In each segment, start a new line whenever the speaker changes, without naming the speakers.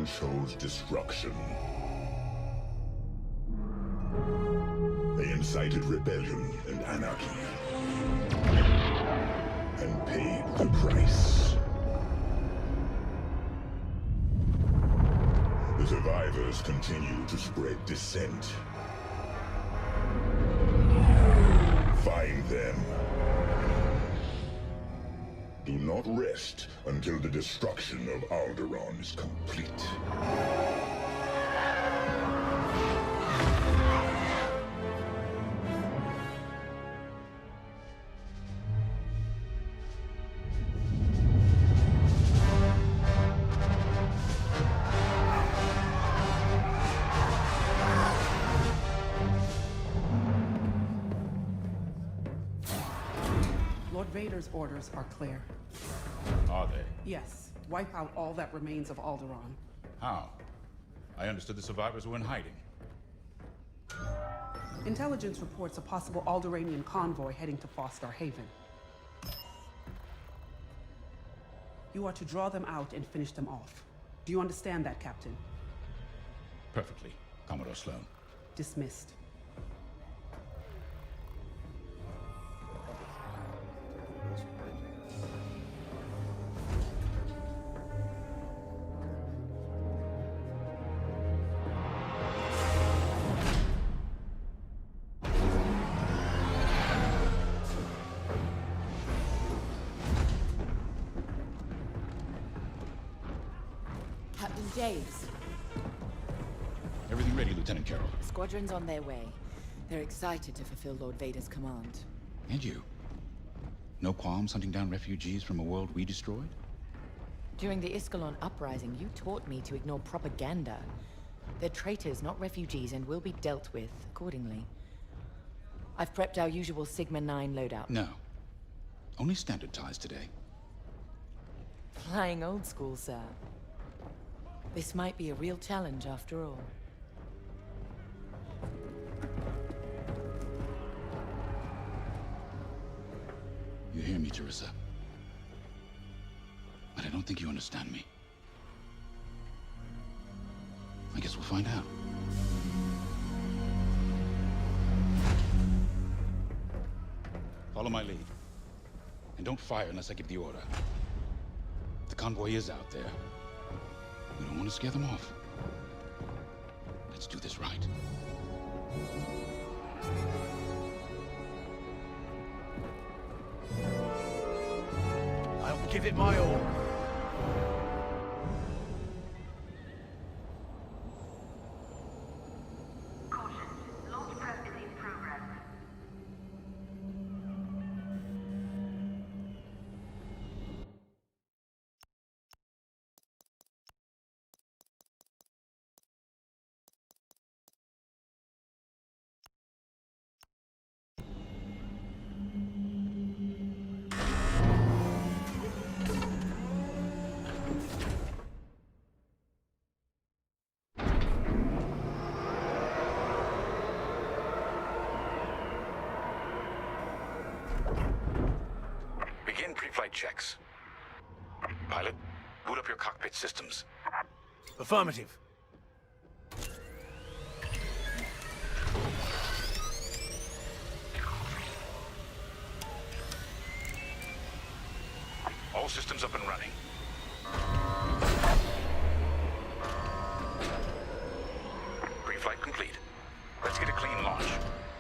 Alderaan chose destruction. They incited rebellion and anarchy. And paid the price. The survivors continue to spread dissent. Find them. Do not rest until the destruction of Alderaan is complete.
Lord Vader's orders are clear.
Are they?
Yes, wipe out all that remains of Alderaan.
How? I understood the survivors were in hiding.
Intelligence reports a possible Alderaanian convoy heading to Fostar Haven. You are to draw them out and finish them off. Do you understand that, Captain?
Perfectly, Commodore Sloan.
Dismissed.
Captain James.
Everything ready, Lieutenant Carroll.
The squadron's on their way. They're excited to fulfill Lord Vader's command.
And you? No qualms hunting down refugees from a world we destroyed?
During the Iskalon uprising, you taught me to ignore propaganda. They're traitors, not refugees, and will be dealt with accordingly. I've prepped our usual Sigma-9 loadout.
No. Only standard ties today.
Flying old school, sir. This might be a real challenge after all.
You hear me, Teresa? But I don't think you understand me. I guess we'll find out. Follow my lead. And don't fire unless I give the order. The convoy is out there. We don't want to scare them off. Let's do this right.
I'll give it my all.
Caution. Launch prep is in progress.
Begin pre-flight checks. Pilot, boot up your cockpit systems.
Affirmative.
All systems up and running. Pre-flight complete. Let's get a clean launch.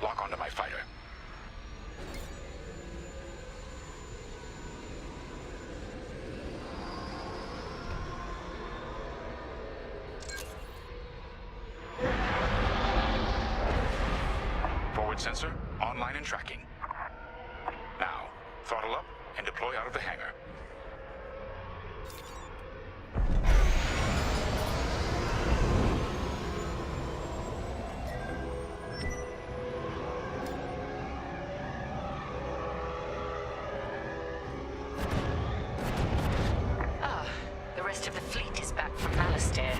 Lock onto my fighter. Forward sensor, online and tracking. Now, throttle up and deploy out of the hangar.
The rest of the fleet is back from Malastare.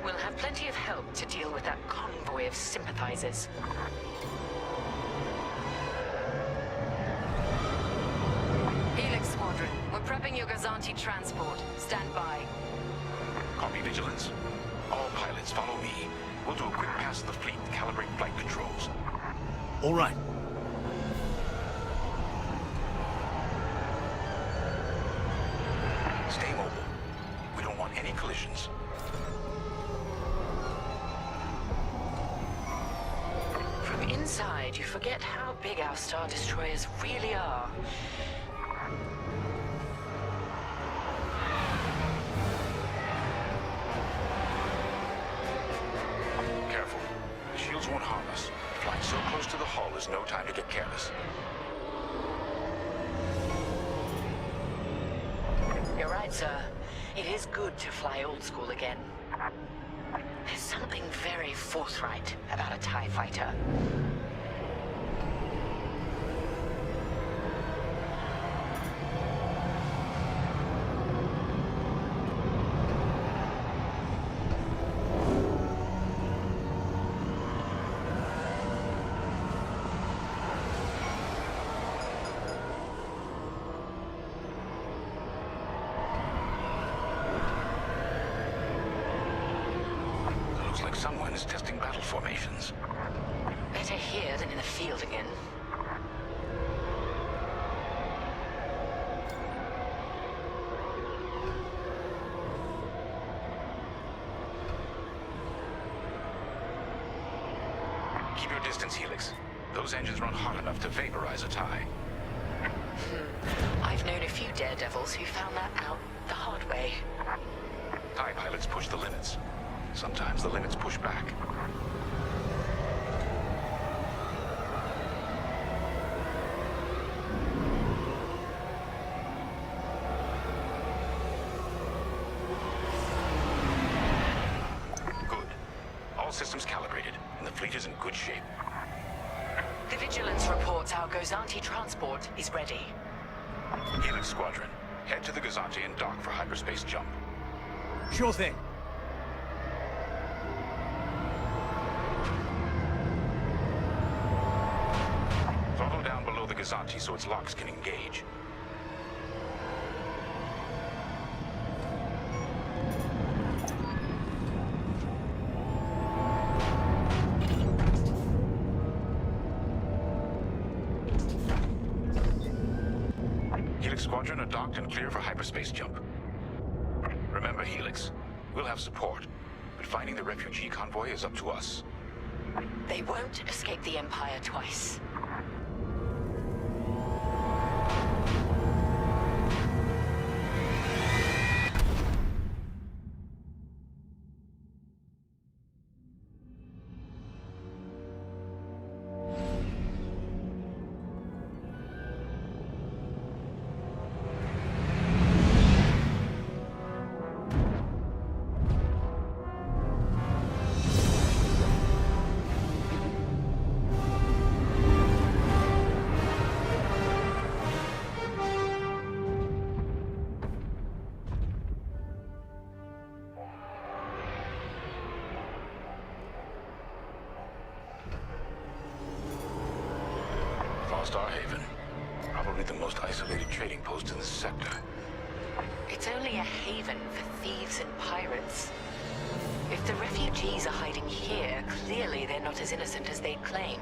We'll have plenty of help to deal with that convoy of sympathizers.
Helix Squadron, we're prepping your Gazanti transport. Stand by.
Copy, Vigilance. All pilots, follow me. We'll do a quick pass of the fleet and calibrate flight controls.
All right.
Stay mobile. We don't want any collisions.
From inside, you forget how big our Star Destroyers really are.
Careful. The shields won't harm us. Flying so close to the hull is no time to get careless.
You're right, sir. It is good to fly old school again. There's something very forthright about a TIE fighter.
Looks like someone is testing battle formations.
Better here than in the field again.
Keep your distance, Helix. Those engines run hot enough to vaporize a TIE.
I've known a few daredevils who found that out the hard way.
TIE pilots push the limits. Sometimes the limits push back. Good. All systems calibrated, and the fleet is in good shape.
The Vigilance reports our Gozanti transport is ready.
Helix Squadron, head to the Gozanti and dock for hyperspace jump.
Sure thing.
Throttle down below the Gozanti so its locks can engage. Helix Squadron are docked and clear for hyperspace jump. Remember, Helix, we'll have support, but finding the refugee convoy is up to us.
They won't escape the Empire twice.
Star Haven. Probably the most isolated trading post in the sector.
It's only a haven for thieves and pirates. If the refugees are hiding here, clearly they're not as innocent as they'd claim.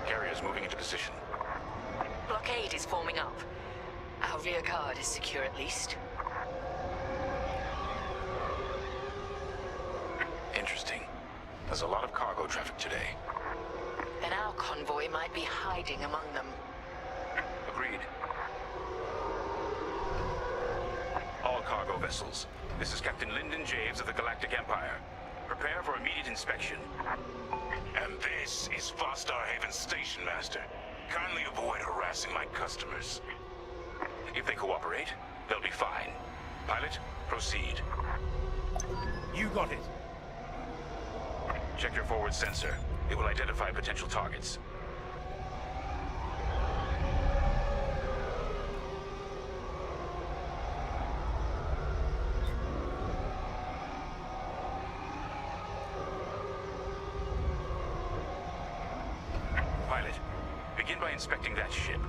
Carrier's moving into position.
Blockade is forming up. Our rear guard is secure at least.
Interesting. There's a lot of cargo traffic today.
Then our convoy might be hiding among them.
Agreed. All cargo vessels. This is Captain Lyndon Javes of the Galactic Empire. Prepare for immediate inspection.
And this is Vostar Haven's station master. Kindly avoid harassing my customers.
If they cooperate, they'll be fine. Pilot, proceed.
You got it.
Check your forward sensor. It will identify potential targets. Begin by inspecting that ship.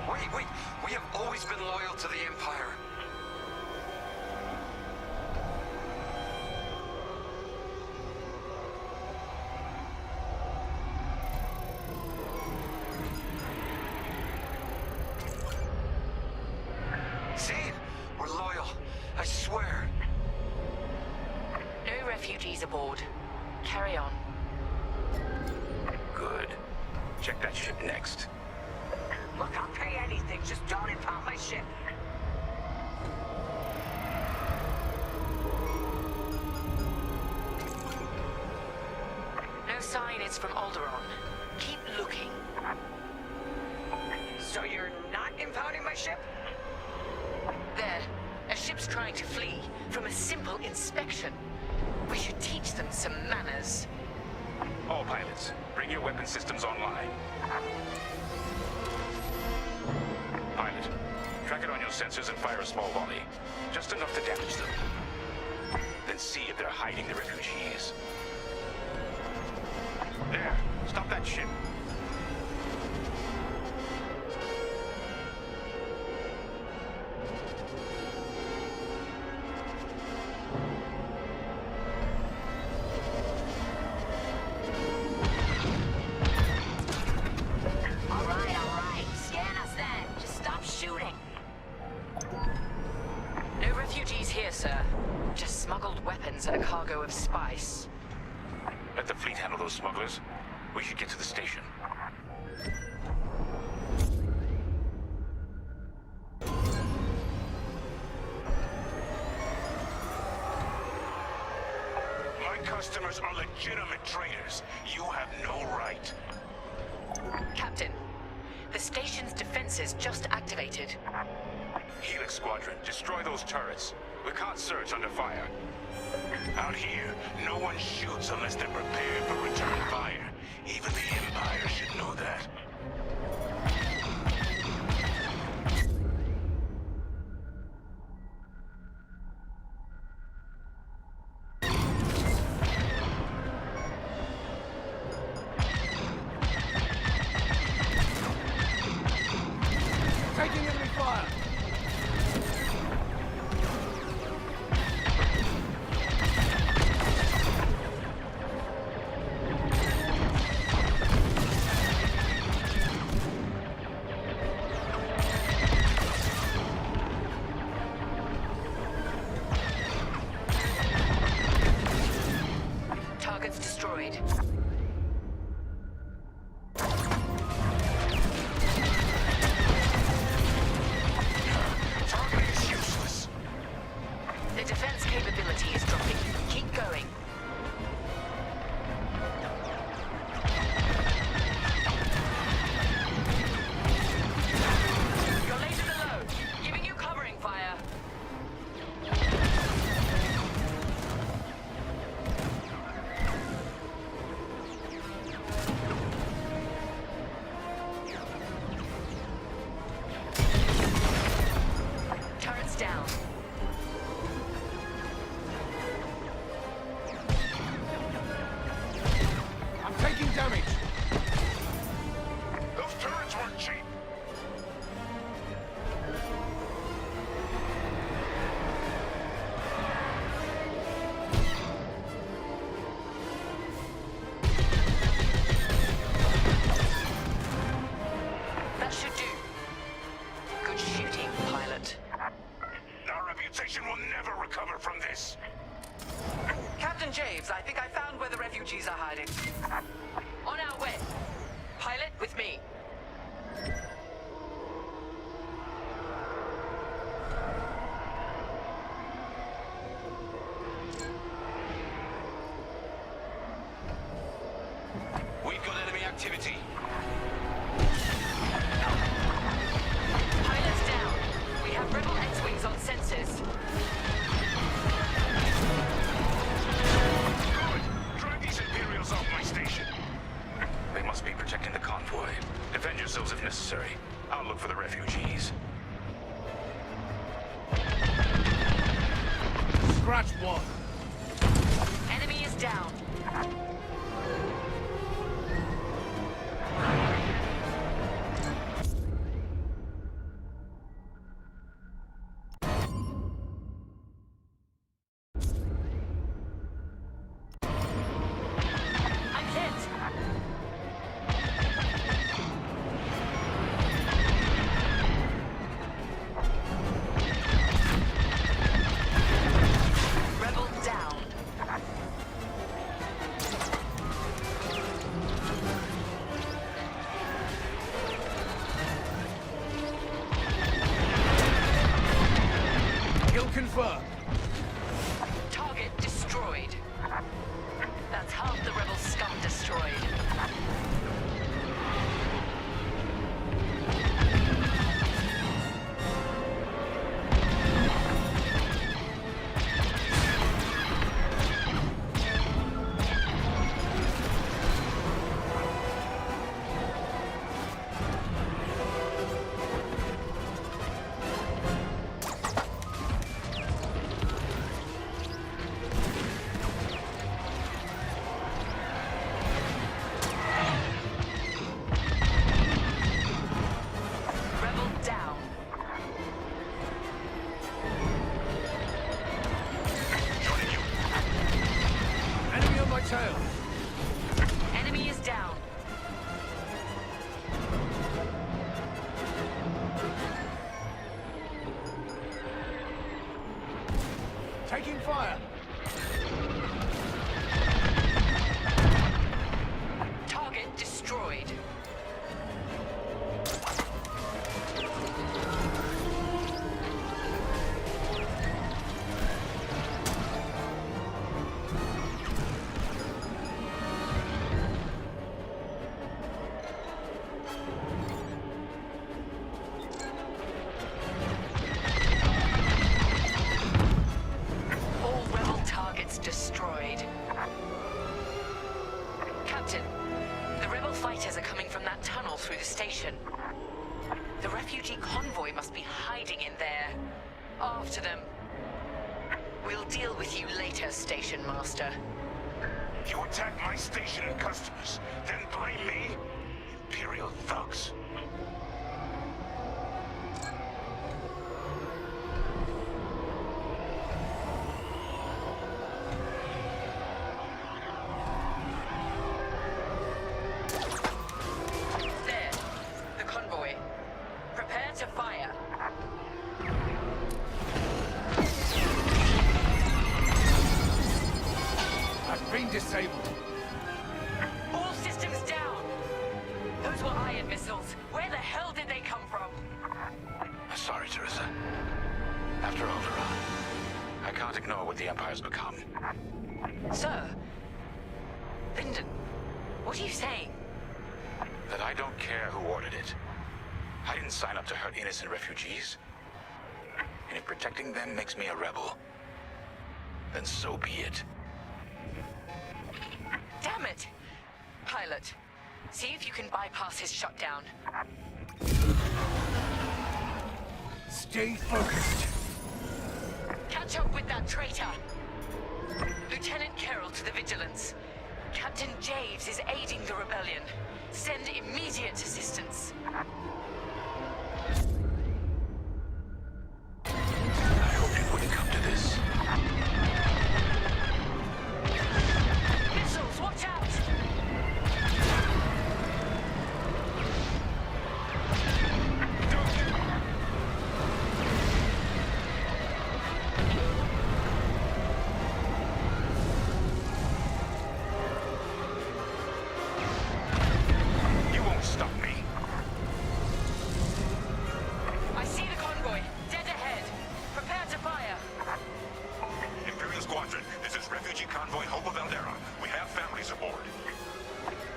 Wait! We have always been loyal to the Empire. See? We're loyal. I swear.
No refugees aboard. Carry on.
Good. Check that ship next.
Look, I'll pay anything. Just don't impound my ship.
No sign it's from Alderaan. Keep looking.
So you're not impounding my ship?
There. A ship's trying to flee from a simple inspection. We should teach them some manners.
All pilots, bring your weapon systems online. Pilot, track it on your sensors and fire a small volley. Just enough to damage them. Then see if they're hiding the refugees. There, stop that ship.
All right. Scan us then. Just stop shooting.
No refugees here, sir. Just smuggled weapons and a cargo of spice.
Let the fleet handle those smugglers. We should get to the station.
My customers are legitimate traders. You have no right.
Captain, the station's defenses just activated.
Helix Squadron, destroy those turrets. We can't search under fire.
Out here, no one shoots unless they're prepared for return fire. Even the Empire should know that.
Taking enemy fire!
Targets destroyed.
Targeting is useless.
The defense capability is dropping. Keep going. Your lasers are low. Giving you covering fire. Turrets down.
I'm taking damage!
Those turrets weren't cheap.
That should do. Good shooting, pilot.
Our reputation will never recover from this.
Captain Javes, I think I found where the refugees are hiding.
On our way. Pilot with me.
We've got enemy activity.
Pilots down. We have rebel X-Wings on sensors.
Good. Drive these Imperials off my station.
They must be protecting the convoy. Defend yourselves if necessary. I'll look for the refugees.
Scratch one.
Enemy is down. I'm hit. Rebel down.
Kill confirmed.
Target destroyed. That's half the rebel scum destroyed. Rebel down.
Joining you.
Enemy on my tail.
Enemy is down.
Taking fire.
Target destroyed. All rebel targets destroyed. Captain, the rebel fighters are coming from that tunnel through the station. The refugee convoy must be hiding in there. After them. We'll deal with you later, Station Master.
You attack my station and customers, then blame me? Imperial thugs.
There. The convoy. Prepare to fire.
I've been disabled.
All systems down! Those were iron missiles. Where the hell did they come from?
Sorry, Teresa. After Overrun, I can't ignore what the Empire's become.
Sir. Lyndon, what are you saying?
That I don't care who ordered it. I didn't sign up to hurt innocent refugees. And if protecting them makes me a rebel, then so be it.
Damn it! Pilot, see if you can bypass his shutdown.
Stay focused.
Catch up with that traitor! Lieutenant Carroll to the Vigilance. Captain Javes is aiding the rebellion. Send immediate assistance.
I hoped it wouldn't come to this.
Missiles, watch out!
You won't stop me.
I see the convoy. Dead ahead. Prepare to fire.
Imperial Squadron, this is Refugee Convoy Hope of Eldera. We have families aboard.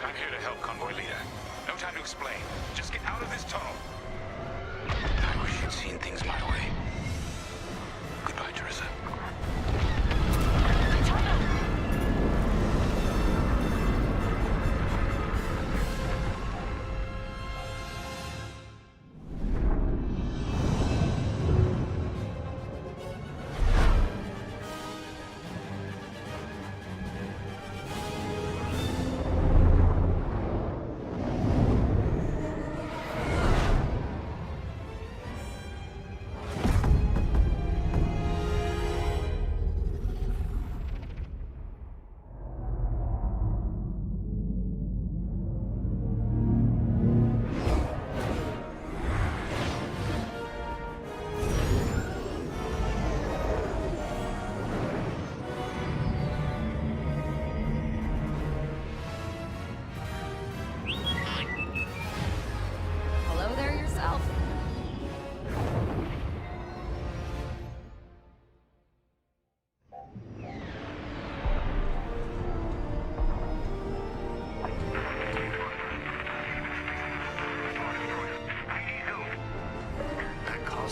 I'm here to help, Convoy Leader. No time to explain. Just get out of this tunnel. I wish you'd seen things my way. Goodbye, Teresa.
The tunnel!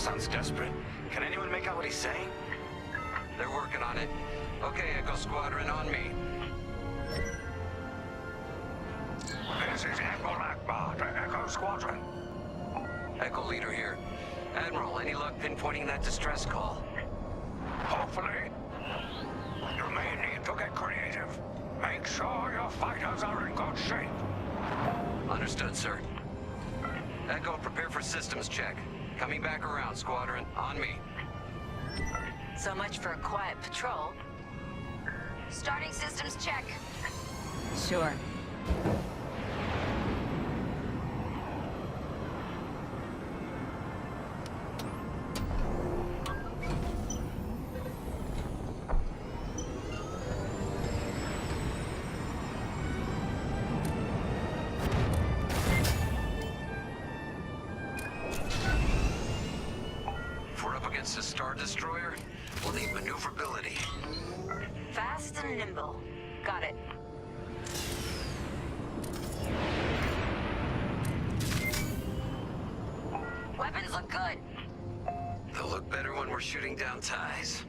Sounds desperate. Can anyone make out what he's saying?
They're working on it. Okay, Echo Squadron, on me.
This is Admiral Akbar to Echo Squadron.
Echo Leader here. Admiral, any luck pinpointing that distress call?
Hopefully. You may need to get creative. Make sure your fighters are in good shape.
Understood, sir. Echo, prepare for systems check. Coming back around, Squadron. On me.
So much for a quiet patrol.
Starting systems check.
Sure.
If we're up against a Star Destroyer, we'll need maneuverability.
Fast and nimble. Got it. Weapons look good.
They'll look better when we're shooting down ties.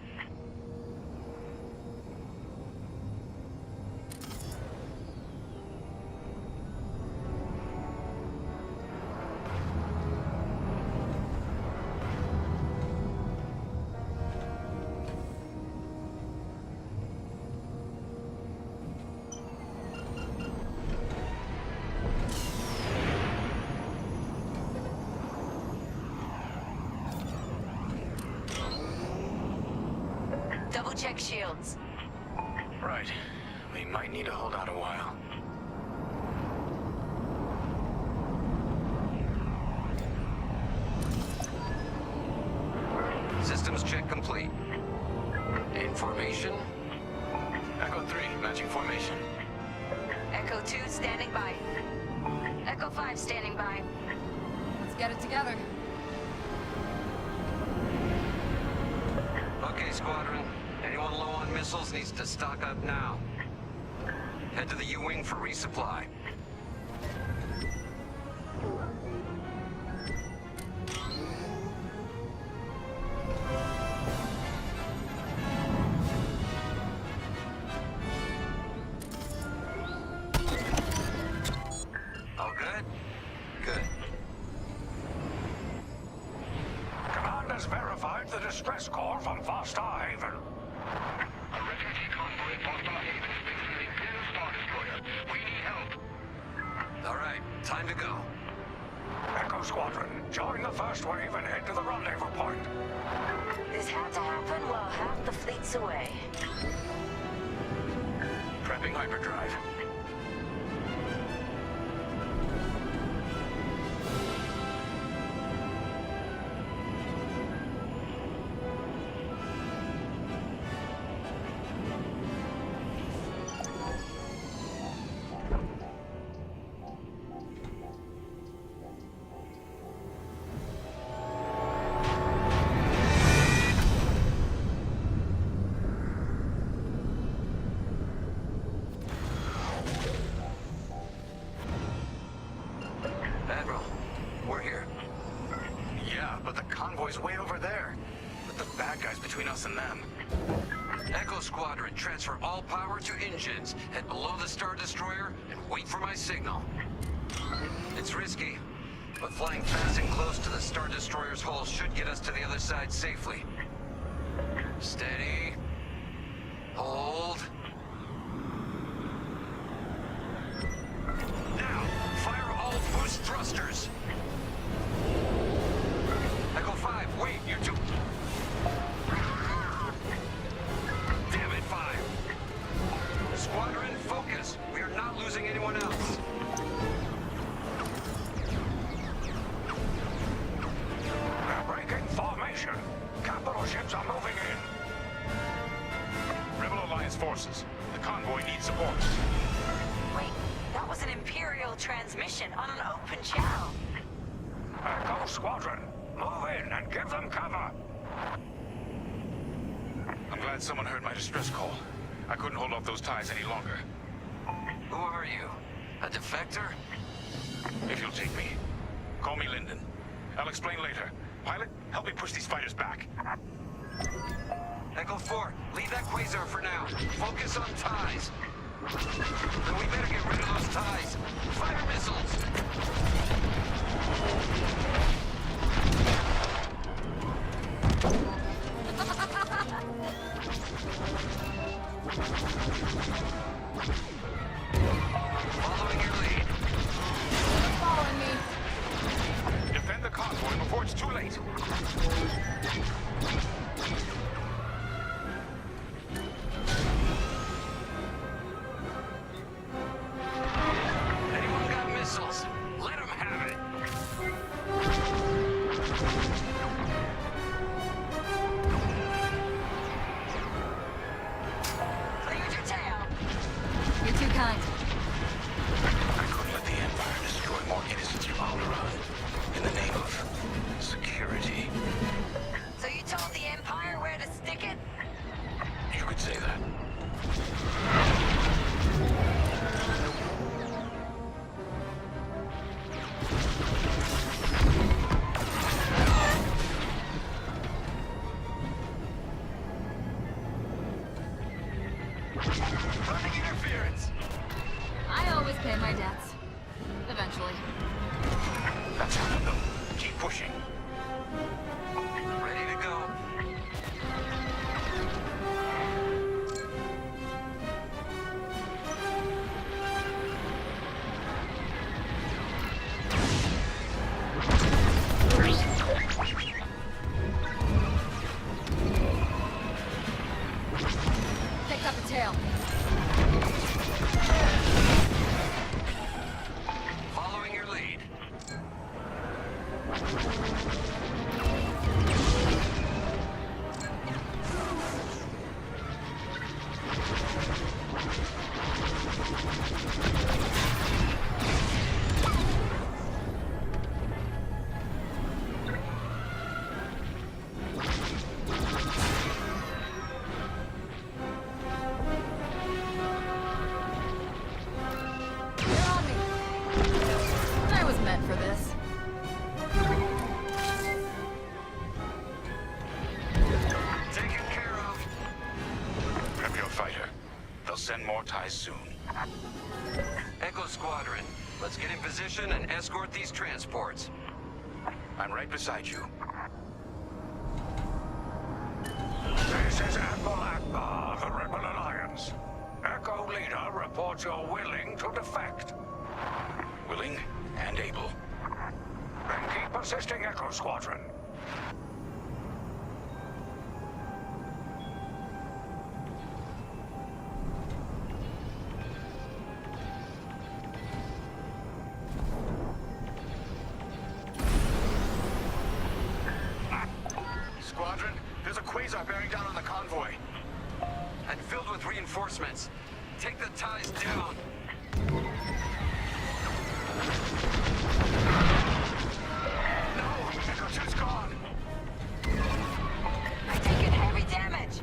Double check shields.
Right. We might need to hold out a while.
Systems check complete. In formation.
Echo 3, matching formation.
Echo 2 standing by. Echo 5 standing by.
Let's get it together.
Okay, Squadron. Anyone low on missiles needs to stock up now. Head to the U-Wing for resupply. All good? Good.
Command has verified the distress call from Foster Haven.
A refugee convoy at Foster Haven is facing an Imperial Star Destroyer. We need help.
All right, time to go.
Echo Squadron, join the first wave and head to the rendezvous point.
This had to happen while half the fleet's away.
Prepping hyperdrive.
Admiral, we're here.
Yeah, but the convoy's way over there. With the bad guys between us and them.
Echo Squadron, transfer all power to engines. Head below the Star Destroyer and wait for my signal. It's risky, but flying fast and close to the Star Destroyer's hull should get us to the other side safely. Steady. Hold. Now, fire all boost thrusters. Echo 5, wait, you're too... Damn it, 5. Squadron, focus. We are not losing anyone else.
They're breaking formation. Capital ships are moving in.
Rebel Alliance forces. The convoy needs support.
Wait, that was an Imperial transmission on an open channel.
Echo Squadron, move in and give them cover.
I'm glad someone heard my distress call. I couldn't hold off those ties any longer.
Who are you? A defector?
If you'll take me, call me Lyndon. I'll explain later. Pilot, help me push these fighters back.
Echo 4, leave that quasar for now. Focus on ties. Then we better get rid of those ties. Fire missiles! Following your lead.
Following me.
Defend the convoy before it's too late.
Anyone got missiles? Let them have it.
Cleared your tail.
You're too kind.
I couldn't let the Empire destroy more innocents from Alderaan in the name of security.
So you told the Empire where to stick it?
You could say that.
Running interference.
I always pay my debts. Eventually.
That's one of them. Keep pushing.
Ready to go.
Picked up a tail.
Following your lead.
You're on me. I was meant for this.
Taken care of.
Prep your fighter. They'll send more ties soon.
Echo Squadron, let's get in position and escort these transports.
I'm right beside you.
This is Admiral Akbar, the Rebel Alliance. Echo Leader reports you're willing to defect.
Willing and able.
Then keep assisting Echo Squadron.
Squadron, there's a quasar bearing down on the convoy.
And filled with reinforcements. Take the ties down.
No! Echo 2's gone!
I taken heavy damage.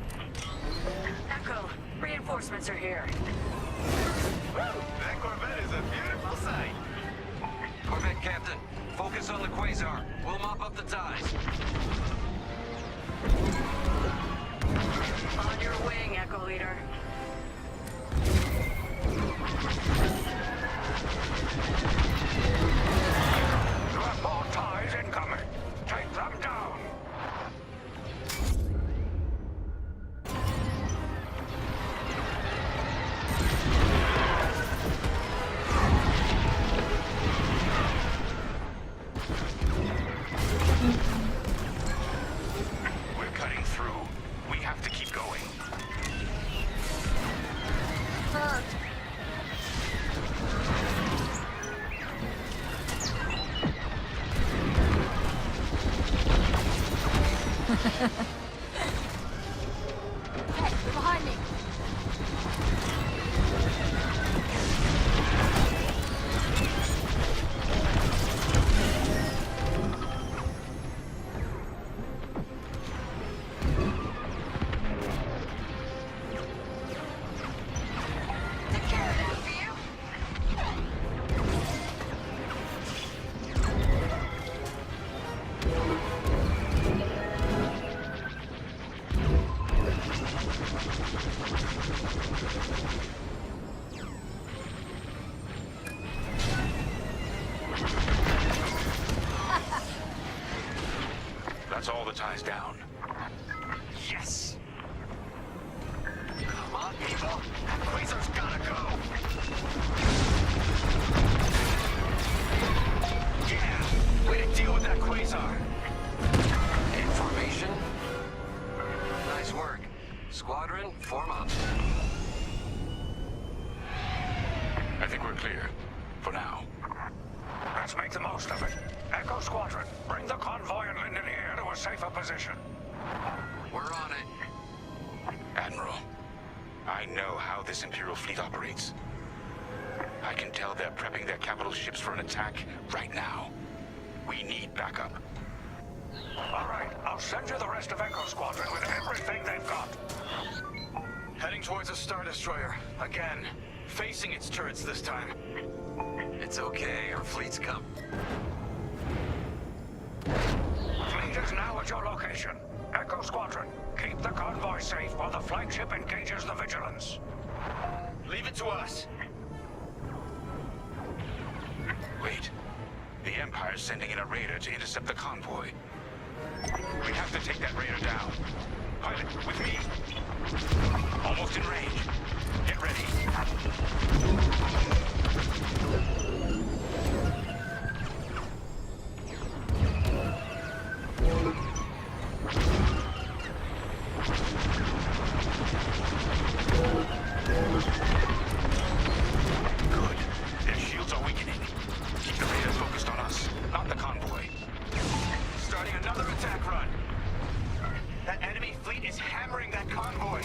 Echo, reinforcements are here.
That Corvette is a beautiful sight.
Corvette Captain, focus on the quasar. We'll mop up the ties.
On your wing, Echo Leader.
You have more ties incoming. Take them down.
We're cutting through. We have to keep going.
people! Quasar's gotta go! Yeah, way to deal with that Quasar!
In formation? Nice work. Squadron, form up.
I think we're clear. For now.
Let's make the most of it. Echo Squadron, bring the convoy and Linden here to a safer position.
We're on it.
Admiral, I know how this Imperial fleet operates. I can tell they're prepping their capital ships for an attack right now. We need backup.
All right, I'll send you the rest of Echo Squadron with everything they've got.
Heading towards a Star Destroyer. Again. Facing its turrets this time. It's okay, our fleet's come.
Fleet is now at your location. Echo Squadron, keep the convoy safe while the flagship engages the Vigilance.
Leave it to us.
Wait. The Empire's sending in a raider to intercept the convoy. We have to take that raider down. Pilot, with me. Almost in range. Get ready. Good. Their shields are weakening. Keep the radar focused on us, not the convoy.
Starting another attack run. That enemy fleet is hammering that convoy.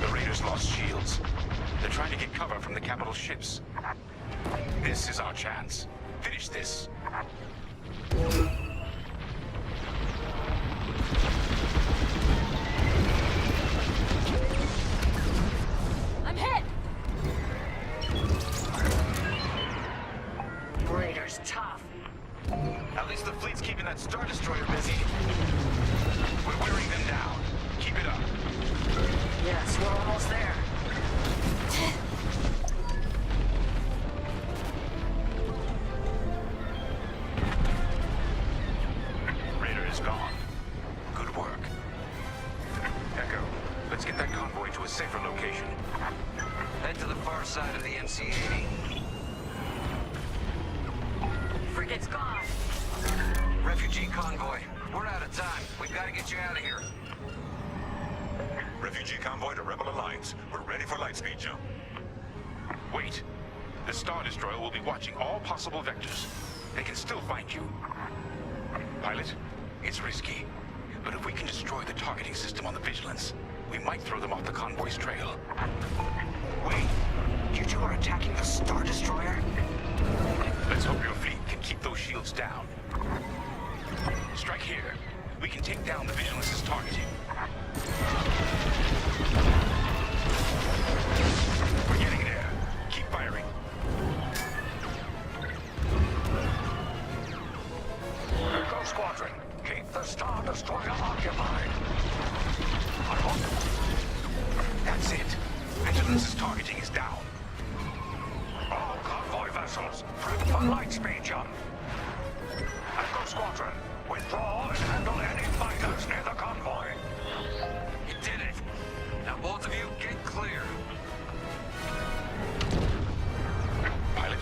The raiders lost shields. They're trying to get cover from the capital ships. This is our chance. Finish this.
I'm hit!
Raiders tough.
At least the fleet's keeping that Star Destroyer busy.
We're wearing them down. Keep it up.
Yes, we're almost there.
Raider is gone. Good work. Echo, let's get that convoy to a safer location.
Head to the far side of the MC-80.
Frigate's gone.
Refugee convoy. We're out of time. We've got to get you out of here.
Refugee convoy to Rebel Alliance. We're ready for lightspeed jump.
Wait. The Star Destroyer will be watching all possible vectors. They can still find you. Pilot, it's risky. But if we can destroy the targeting system on the Vigilance, we might throw them off the convoy's trail.
Wait, you two are attacking the Star Destroyer?
Let's hope your fleet can keep those shields down. Strike here. We can take down the Vigilance's targeting. We're getting there. Keep firing.
Echo Squadron, keep the Star Destroyer occupied.
That's it. Vigilance's targeting is down.
All convoy vessels, prep for lightspeed jump. Echo Squadron, withdraw and handle any fighters near the convoy.
You did it. Now both of you, get clear.
Pilot,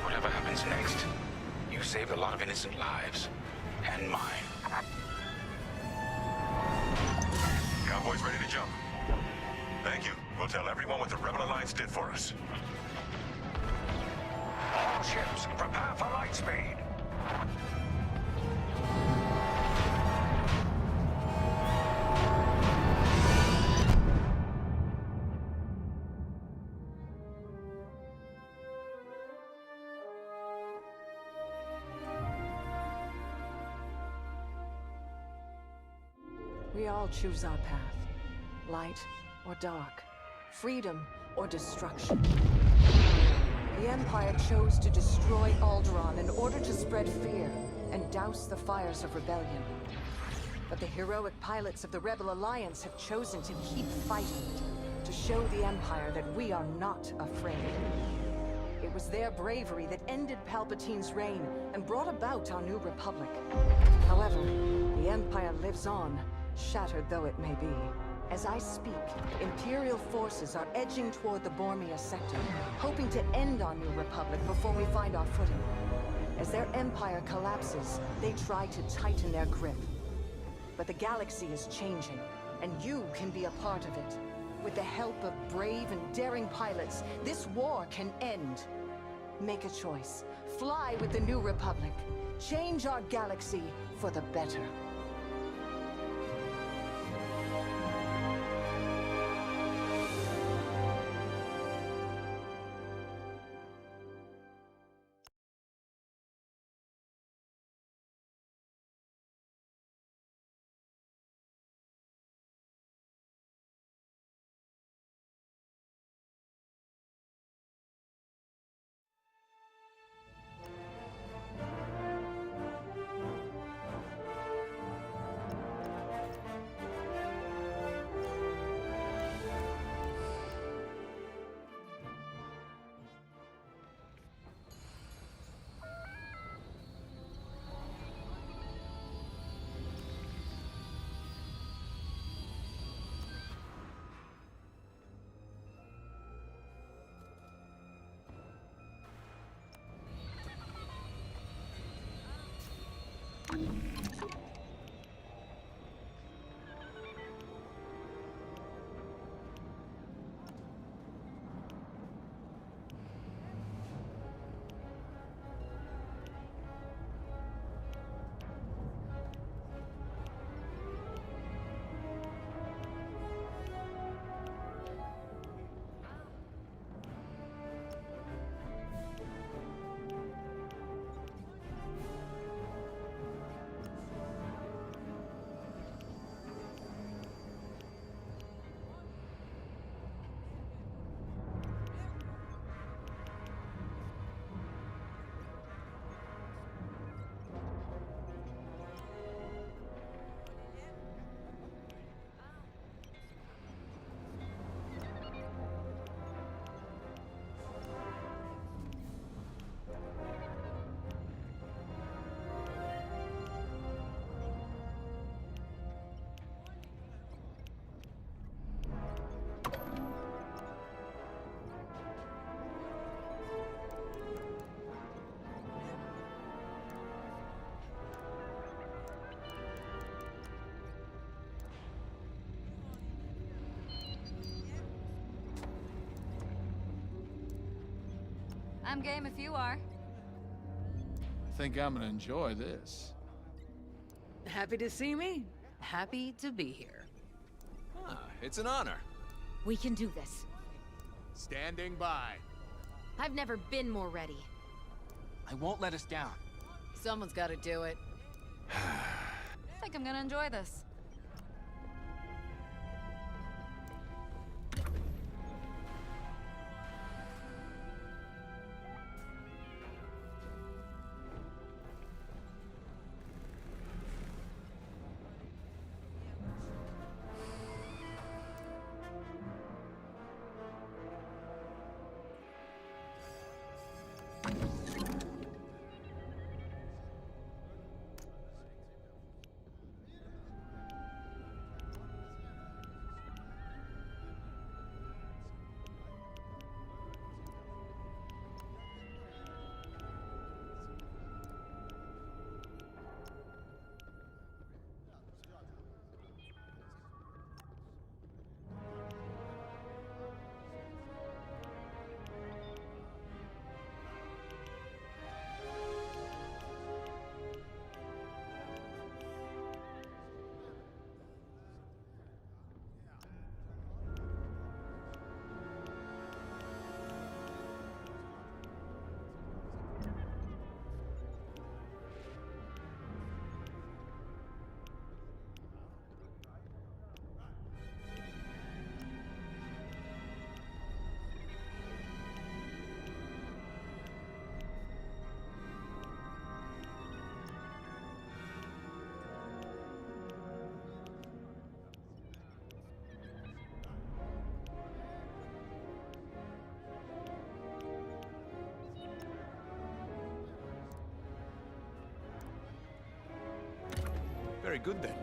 whatever happens next, you saved a lot of innocent lives. And mine.
Convoy's ready to jump. Thank you. We'll tell everyone what the Rebel Alliance did for us. All ships, prepare for lightspeed.
We all choose our path. Light or dark. Freedom or destruction. The Empire chose to destroy Alderaan in order to spread fear and douse the fires of rebellion. But the heroic pilots of the Rebel Alliance have chosen to keep fighting, to show the Empire that we are not afraid. It was their bravery that ended Palpatine's reign and brought about our new republic. However, the Empire lives on, shattered though it may be. As I speak, Imperial forces are edging toward the Bormia sector, hoping to end on New Republic before we find our footing. As their empire collapses, they try to tighten their grip. But the galaxy is changing, and you can be a part of it. With the help of brave and daring pilots, this war can end. Make a choice. Fly with the New Republic. Change our galaxy for the better.
I'm game if you are.
I think I'm gonna enjoy this.
Happy to see me. Happy to be here.
It's an honor.
We can do this.
Standing by.
I've never been more ready.
I won't let us down.
Someone's got to do it.
I think I'm gonna enjoy this.
very good then.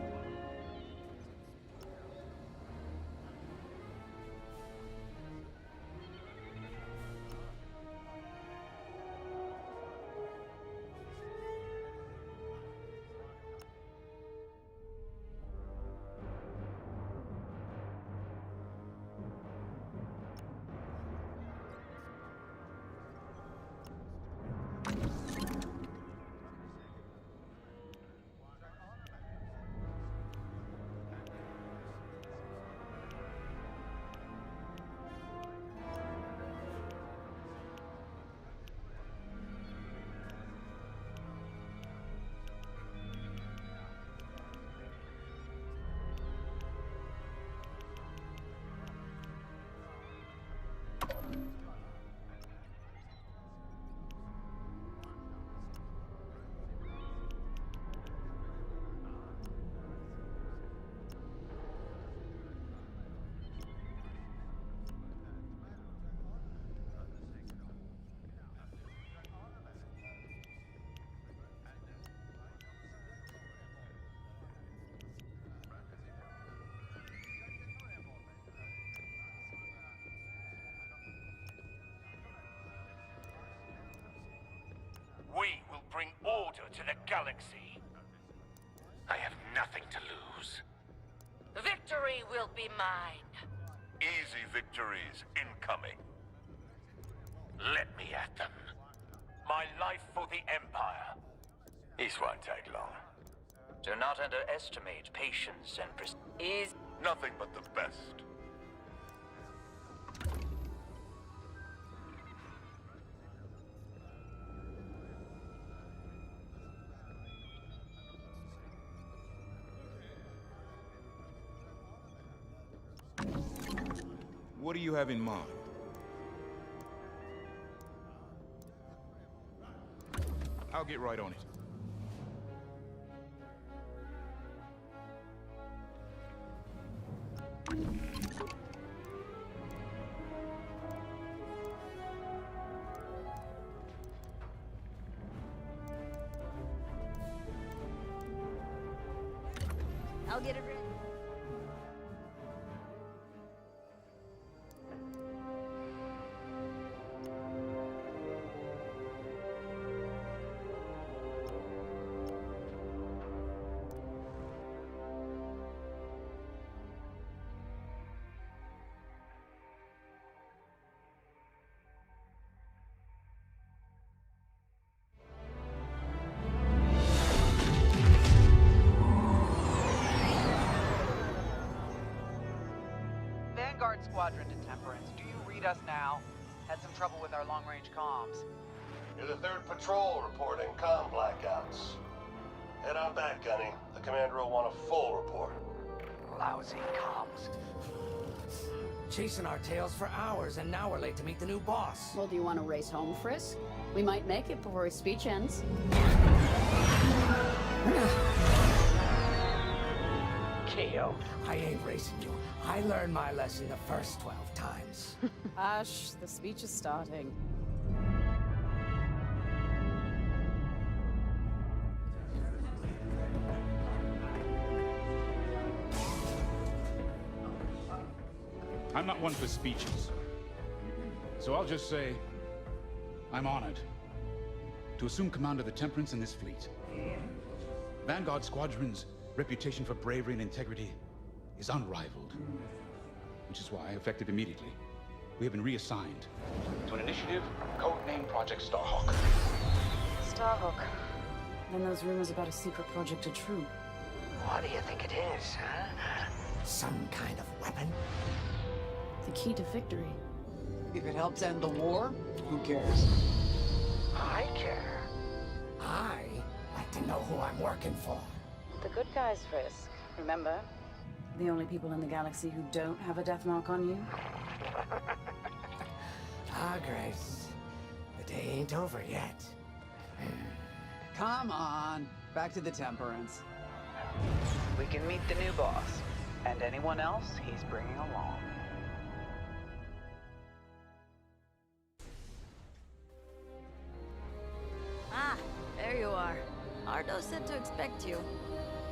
We will bring order to the galaxy. I have nothing to lose.
Victory will be mine.
Easy victories incoming. Let me at them. My life for the Empire. This won't take long.
Do not underestimate patience and
Is
nothing but the best.
What do you have in mind? I'll get right on it.
I'll get it ready.
Vanguard Squadron to Temperance. Do you read us now? Had some trouble with our long-range comms.
You're the 3rd patrol reporting comm blackouts. Head on back, Gunny. The commander will want a full report.
Lousy comms. Chasing our tails for hours, and now we're late to meet the new boss.
Well, do you want to race home, Frisk? We might make it before his speech ends.
Keo, I ain't racing you. I learned my lesson the first 12 times.
Hush, the speech is starting.
I'm not one for speeches. So I'll just say, I'm honored to assume command of the Temperance in this fleet. Vanguard Squadron's reputation for bravery and integrity is unrivaled, which is why, effective immediately, we have been reassigned to an initiative codenamed Project Starhawk.
Starhawk. Then those rumors about a secret project are true.
What do you think it is, huh? Some kind of weapon?
The key to victory.
If it helps end the war, who cares?
I care. I like to know who I'm working for.
The good guys, Frisk. Remember? The only people in the galaxy who don't have a death mark on you?
Ah, Grace. The day ain't over yet.
Come on. Back to the Temperance. We can meet the new boss. And anyone else he's bringing along.
Ah, there you are. Ardo said to expect you.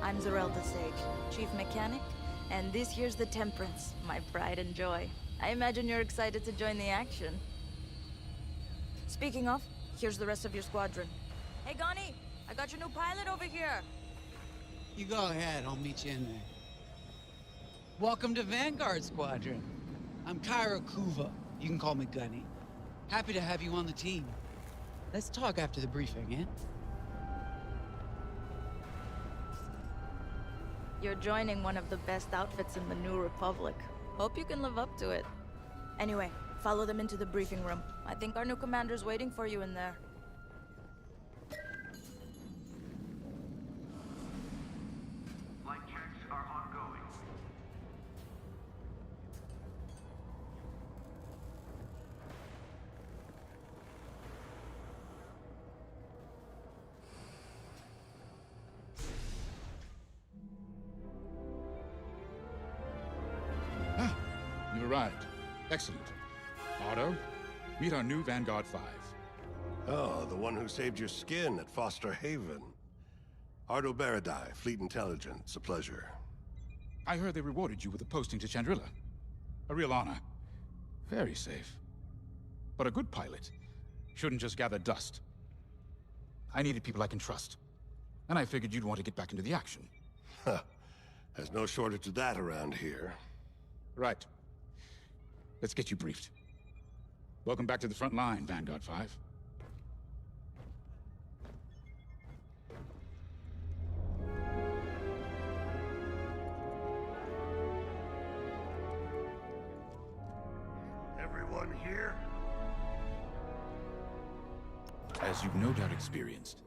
I'm Zerelda Sage, Chief Mechanic, and this here's the Temperance, my pride and joy. I imagine you're excited to join the action. Speaking of, here's the rest of your squadron. Hey, Gunny, I got your new pilot over here.
You go ahead, I'll meet you in there. Welcome to Vanguard Squadron. I'm Kyra Kuva. You can call me Gunny. Happy to have you on the team. Let's talk after the briefing, yeah?
You're joining one of the best outfits in the New Republic. Hope you can live up to it. Anyway, follow them into the briefing room. I think our new commander's waiting for you in there.
Flight checks are ongoing.
You arrived. Excellent. Otto, meet our new Vanguard 5.
Oh, the one who saved your skin at Foster Haven. Ardo Baradai, Fleet Intelligence. A pleasure.
I heard they rewarded you with a posting to Chandrila. A real honor. Very safe. But a good pilot shouldn't just gather dust. I needed people I can trust. And I figured you'd want to get back into the action.
There's no shortage of that around here.
Right. Let's get you briefed. Welcome back to the front line, Vanguard 5.
Everyone here?
As you've no doubt experienced,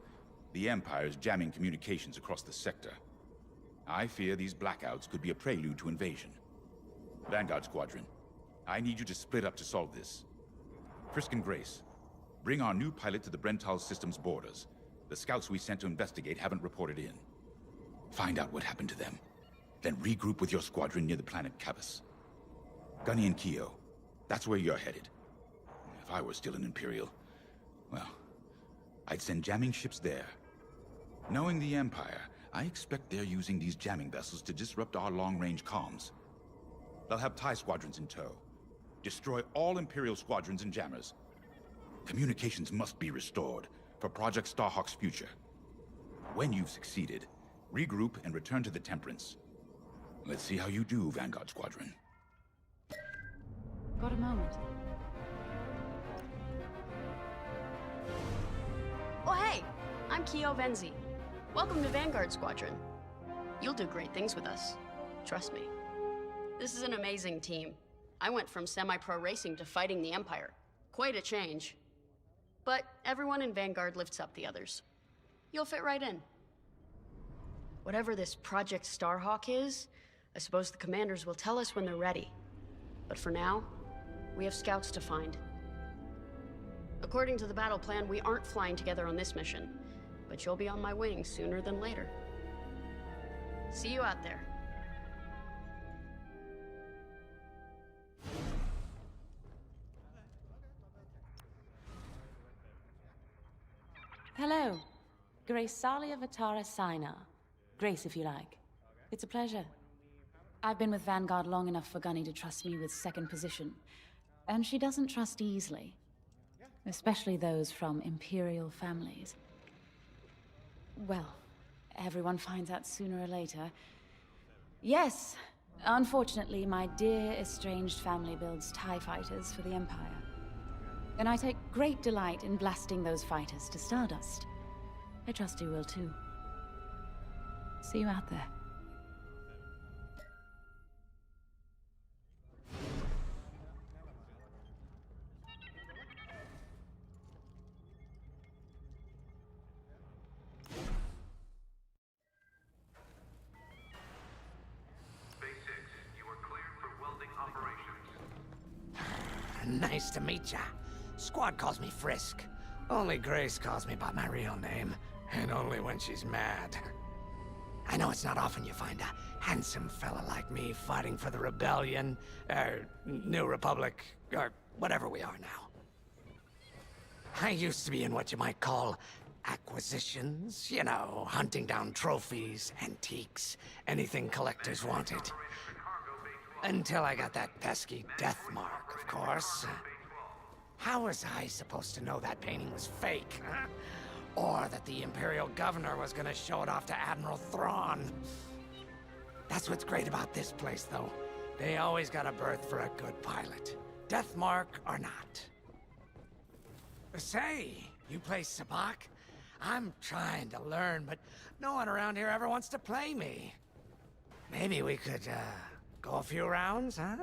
the Empire is jamming communications across the sector. I fear these blackouts could be a prelude to invasion. Vanguard Squadron, I need you to split up to solve this. Frisk and Grace, bring our new pilot to the Brental Systems borders. The scouts we sent to investigate haven't reported in. Find out what happened to them. Then regroup with your squadron near the planet Cavus. Gunny and Keo, that's where you're headed. If I were still an Imperial, well, I'd send jamming ships there. Knowing the Empire, I expect they're using these jamming vessels to disrupt our long-range comms. They'll have TIE squadrons in tow. Destroy all Imperial squadrons and jammers. Communications must be restored for Project Starhawk's future. When you've succeeded, regroup and return to the Temperance. Let's see how you do, Vanguard Squadron.
Got a moment?
Oh hey! I'm Keo Venzi. Welcome to Vanguard Squadron. You'll do great things with us. Trust me. This is an amazing team. I went from semi-pro racing to fighting the Empire. Quite a change. But everyone in Vanguard lifts up the others. You'll fit right in. Whatever this Project Starhawk is, I suppose the commanders will tell us when they're ready. But for now, we have scouts to find. According to the battle plan, we aren't flying together on this mission, but you'll be on my wing sooner than later. See you out there.
Hello. Grace Salia Vatara Sina. Grace, if you like. It's a pleasure. I've been with Vanguard long enough for Gunny to trust me with second position. And she doesn't trust easily. Especially those from Imperial families. Well, everyone finds out sooner or later. Yes, unfortunately, my dear estranged family builds TIE fighters for the Empire. And I take great delight in blasting those fighters to stardust. I trust you will too. See you out there.
Nice to meet ya. Squad calls me Frisk. Only Grace calls me by my real name, and only when she's mad. I know it's not often you find a handsome fella like me fighting for the Rebellion, or New Republic, or whatever we are now. I used to be in what you might call acquisitions, you know, hunting down trophies, antiques, anything collectors wanted. Until I got that pesky death mark, of course. How was I supposed to know that painting was fake, huh? Or that the Imperial Governor was gonna show it off to Admiral Thrawn? That's what's great about this place, though. They always got a berth for a good pilot. Death mark or not. Say, you play Sabacc? I'm trying to learn, but no one around here ever wants to play me. Maybe we could, go a few rounds, huh?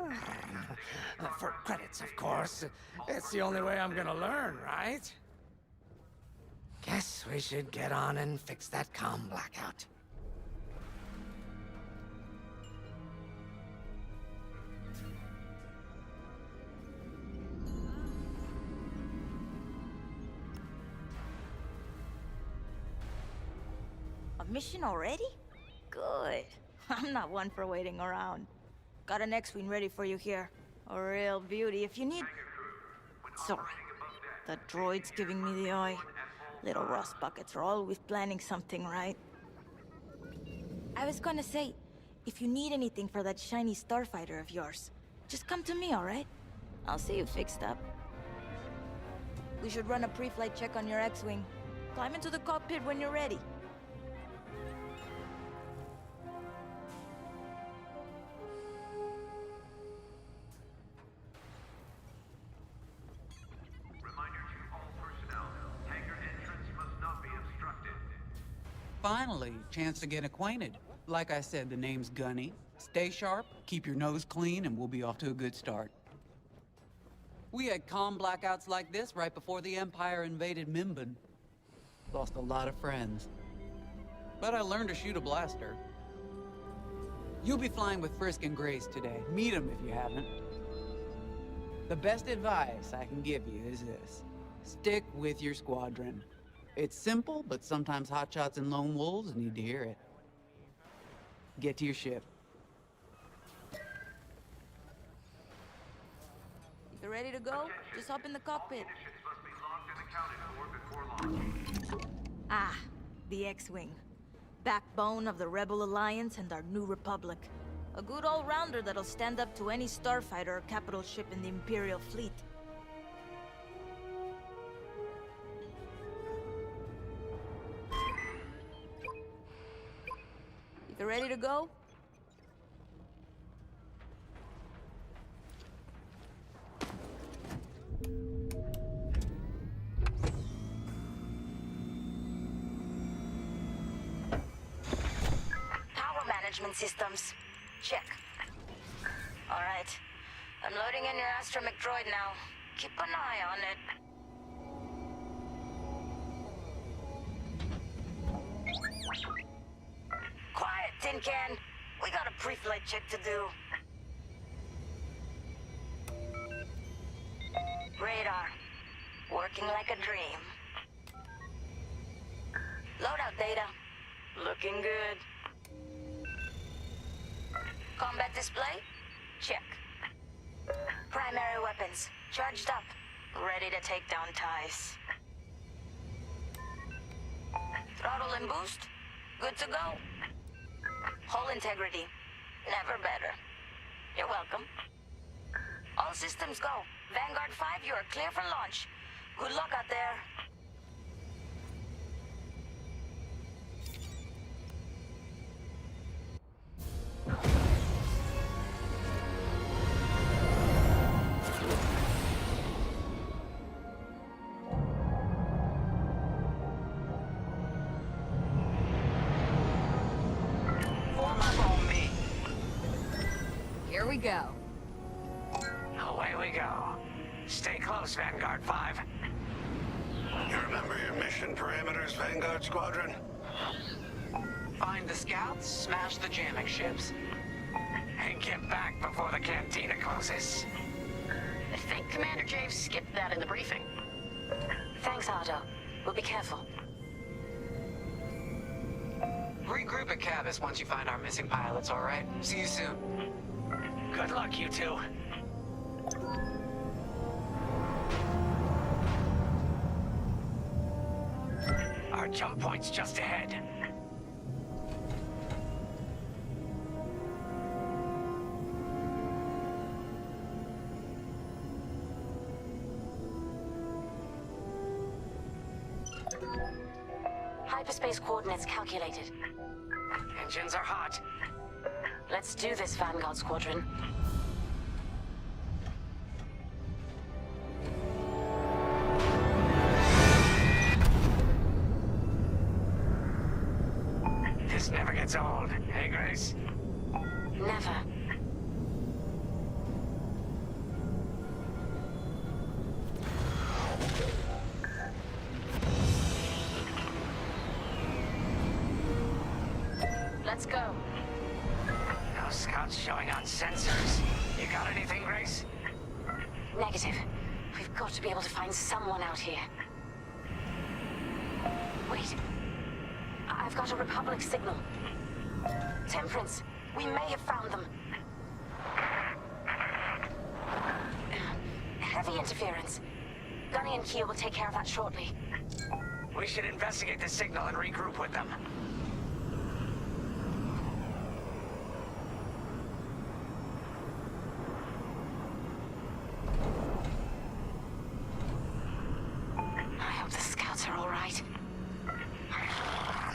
For credits, of course. It's the only way I'm gonna learn, right? Guess we should get on and fix that comm blackout.
A mission already? Good. I'm not one for waiting around. Got an X-Wing ready for you here. A real beauty if you need... Sorry. The droid's giving me the eye. Little rust buckets are always planning something, right? I was gonna say, if you need anything for that shiny starfighter of yours, just come to me, alright? I'll see you fixed up. We should run a pre-flight check on your X-Wing. Climb into the cockpit when you're ready.
Finally, chance to get acquainted. Like I said, the name's Gunny. Stay sharp, keep your nose clean, and we'll be off to a good start. We had comm blackouts like this right before the Empire invaded Mimban. Lost a lot of friends. But I learned to shoot a blaster. You'll be flying with Frisk and Grace today. Meet them if you haven't. The best advice I can give you is this. Stick with your squadron. It's simple, but sometimes hotshots and lone wolves need to hear it. Get to your ship.
If you're ready to go, just hop in the cockpit. Ah, the X-Wing. Backbone of the Rebel Alliance and our new Republic. A good all-rounder that'll stand up to any starfighter or capital ship in the Imperial fleet. If you're ready to go,
Power management systems. Check. All right. I'm loading in your astromech droid now. Keep an eye on it. Quiet, Tin Can. We got a pre-flight check to do. Radar. Working like a dream. Loadout data. Looking good. Combat display? Check. Primary weapons. Charged up. Ready to take down ties. Throttle and boost? Good to go. Hull integrity. Never better. You're welcome. All systems go. Vanguard 5, you are clear for launch. Good luck out there.
Here we go.
Away we go. Stay close, Vanguard 5.
You remember your mission parameters, Vanguard Squadron?
Find the scouts, smash the jamming ships, and get back before the cantina closes.
I think Commander Javes skipped that in the briefing.
Thanks, Otto. We'll be careful.
Regroup at Cavus once you find our missing pilots, all right? See you soon. Good luck, you two. Our
Our jump point's just ahead.
Hyperspace coordinates calculated.
Engines are hot.
Let's do this, Vanguard Squadron.
This never gets old, hey, Grace?
Never. Let's go.
No scouts showing on sensors. You got anything, Grace?
Negative. We've got to be able to find someone out here. Wait. I've got a Republic signal. Temperance, we may have found them. Heavy interference. Gunny and Keo will take care of that shortly.
We should investigate the signal and regroup with them.
I hope the scouts are all right.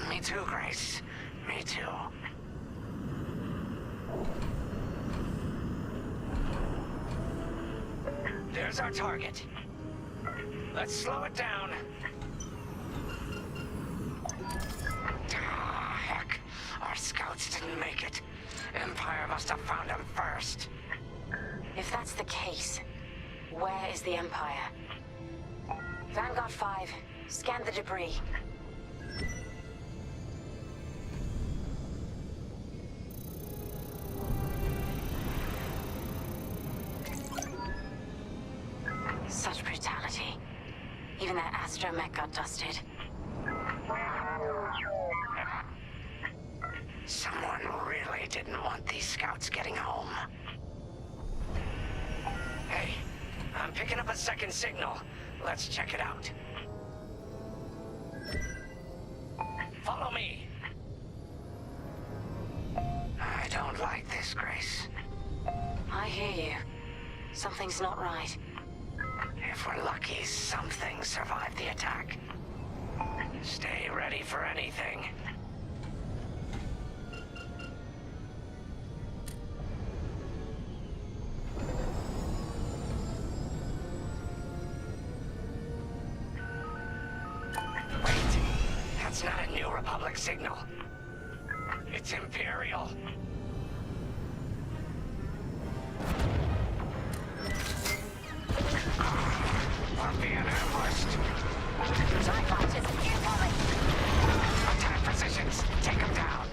Me too, Grace. Me too. There's our target. Let's slow it down. Ah, heck. Our scouts didn't make it. Empire must have found them first.
If that's the case, where is the Empire? Vanguard 5, scan the debris. Such brutality. Even that astromech got dusted.
Someone really didn't want these scouts getting home. Hey, I'm picking up a second signal. Let's check it out. Follow me. I don't like this, Grace.
I hear you. Something's not right.
If we're lucky, something survived the attack. Stay ready for anything. Wait, that's not a New Republic signal. It's Imperial. We're being ambushed.
TIE fighters, incoming!
Attack positions. Take them down.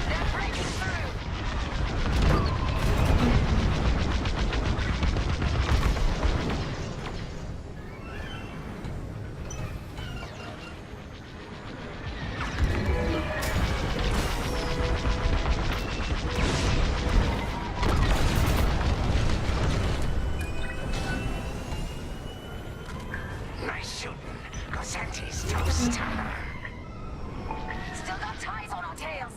They're breaking through!
Nice shooting. Cosente's toast.
Still got ties on our tails!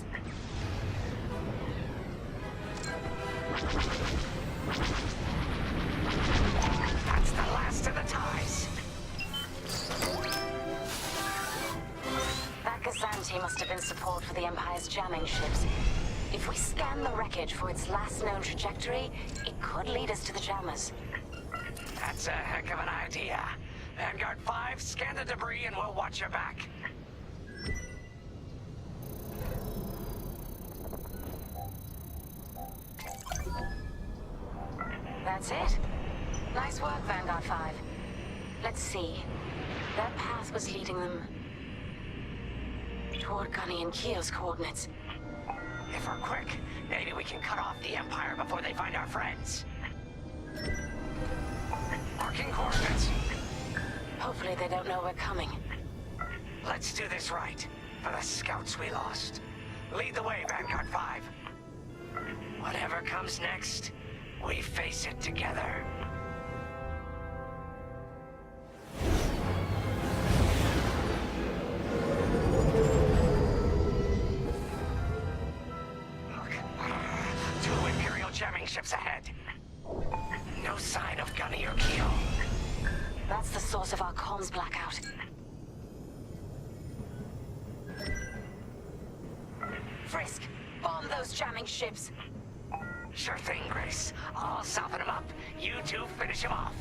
That's the last of the ties.
That Gazanti must have been support for the Empire's jamming ships. If we scan the wreckage for its last known trajectory, it could lead us to the jammers.
That's a heck of an idea. Vanguard 5, scan the debris and we'll watch your back.
That's it. Nice work, Vanguard 5. Let's see. That path was leading them toward Gunny and Keo's coordinates.
If we're quick, maybe we can cut off the Empire before they find our friends. Marking coordinates.
Hopefully they don't know we're coming.
Let's do this right, for the scouts we lost. Lead the way, Vanguard 5. Whatever comes next, We face it together. Look, 2 Imperial jamming ships ahead. No sign of Gunny or Keel.
That's the source of our comms blackout. Frisk, bomb those jamming ships.
Sure thing, Grace. I'll soften him up. You two finish him off.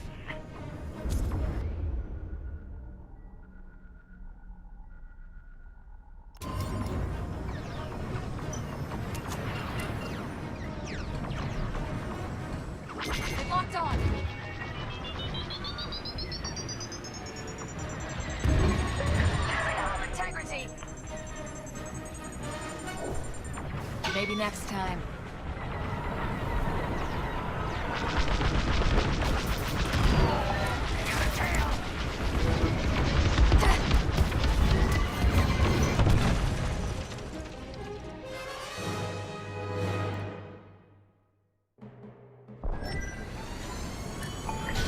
They're locked on.
Integrity.
Maybe next time.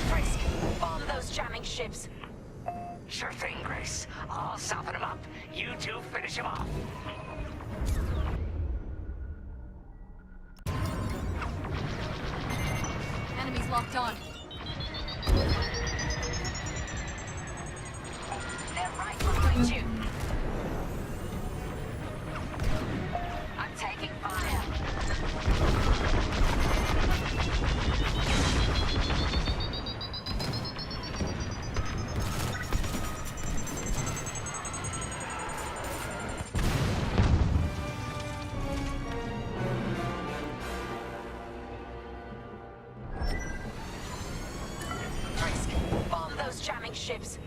Frisk, bomb those jamming ships.
Sure thing, Grace. I'll soften him up. You two finish him off.
Enemies locked on.
They're right behind you. I'm taking fire. Frisk, bomb those jamming ships.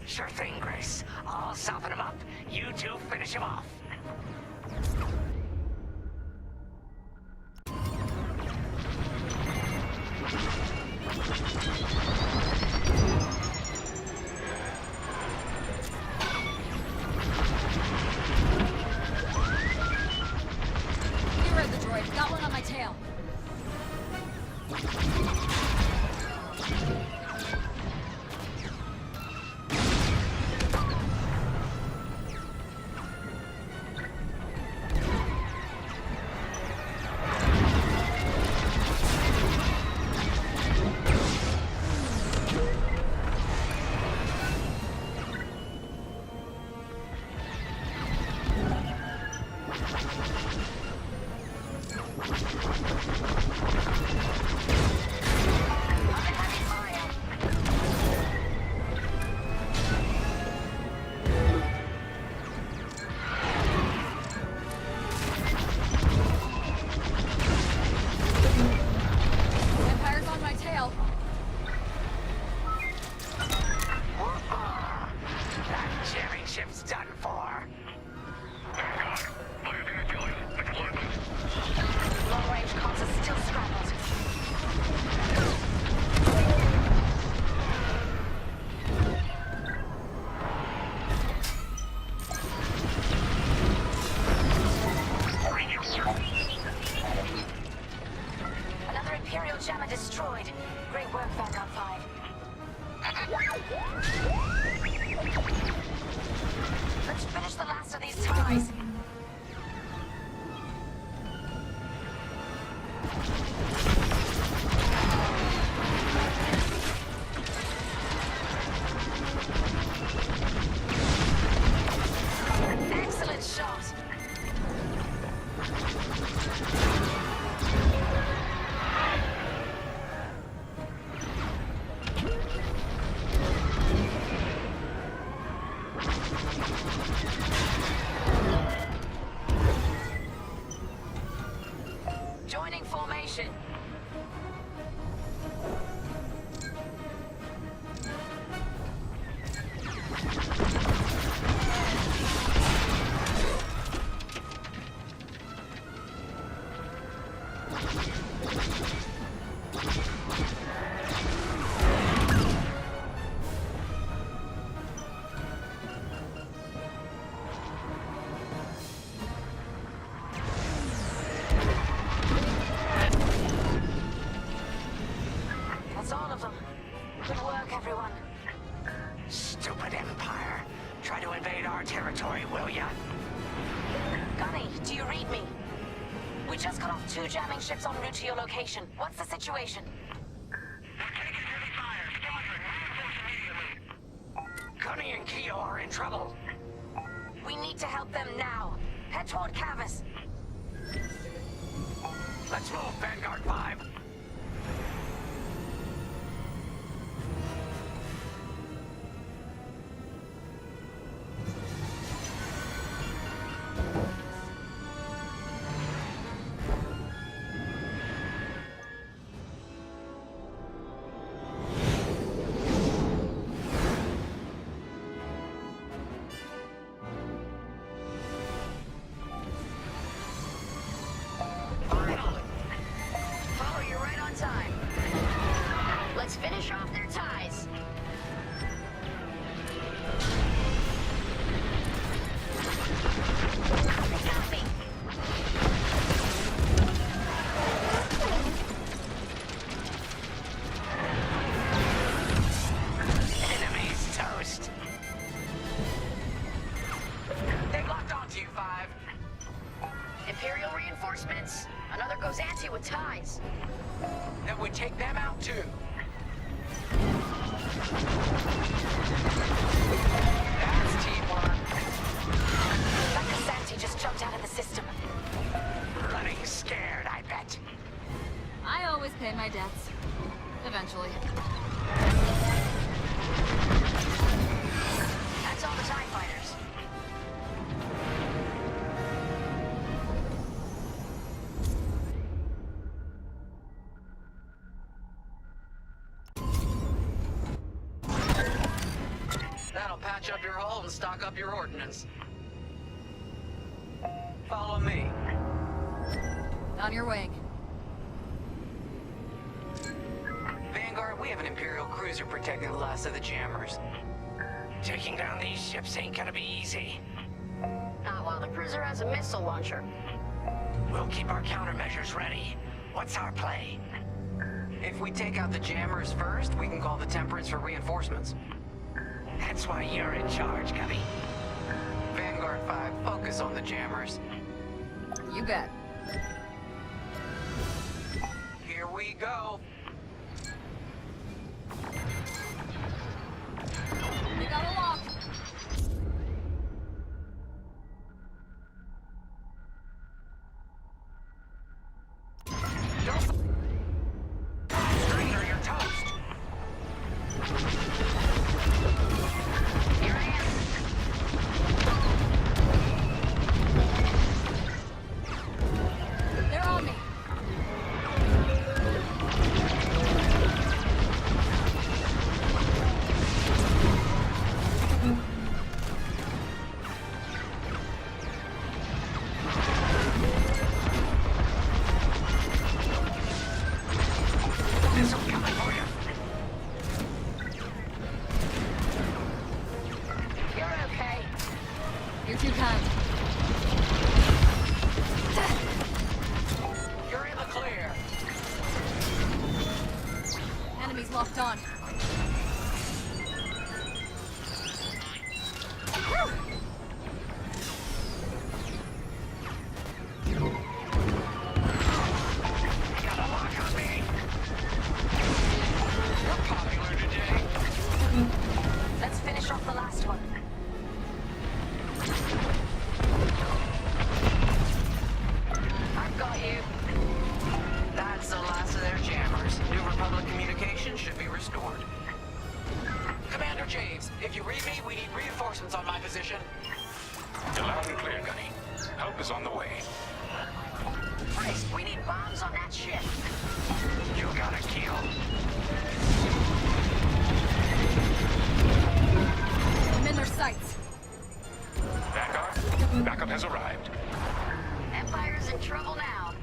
Sure thing, Grace. I'll soften him up. You two finish him off.
Here are the droid. Got one on my tail. Empire's on my tail.
That jamming ship's done for.
Long-range comms are still scrambled. Another Imperial jammer destroyed. Great work, Vanguard 5. Let's finish the last of these ties. Excellent shot.
our territory, will ya?
Gunny, do you read me? We just cut off 2 jamming ships en route to your location. What's the situation?
Gunny and Keo are in trouble.
We need to help them now. Head toward Cavus.
Let's move, Vanguard 5.
Follow, you're right on time. Let's finish off their ties. Copy.
Enemy's toast. They've locked onto you, 5.
Imperial reinforcements. Another Gozanti with ties.
Then we take them out, too. That's teamwork.
That Gozanti just jumped out of the system.
Running scared, I bet.
I always pay my debts. Eventually.
That's all the TIE fighters.
That'll patch up your hull and stock up your ordnance. Follow me.
On your wing.
Vanguard, we have an Imperial cruiser protecting the last of the jammers. Taking down these ships ain't gonna be easy.
Not while the cruiser has a missile launcher.
We'll keep our countermeasures ready. What's our play? If we take out the jammers first, we can call the Temperance for reinforcements. That's why you're in charge, Cubby. Vanguard 5, focus on the jammers.
You bet.
Here we go.
They got a lock.
Stranger, you're toast. Here I am.
They're on me.
Missile coming for you.
You're okay.
You're too kind.
You're in the clear.
Enemies locked on.
Got a lock on me. You're popular today.
Let's finish off the last one. I've got you.
That's the last of their jammers. New Republic communication should be restored. Commander James, if you read me, we need reinforcements on my position.
You're loud and clear, Gunny. Help is on the way.
First, we need bombs on that ship.
You gotta kill.
I'm in their sights.
Vanguard, backup has arrived.
Empire's in trouble now.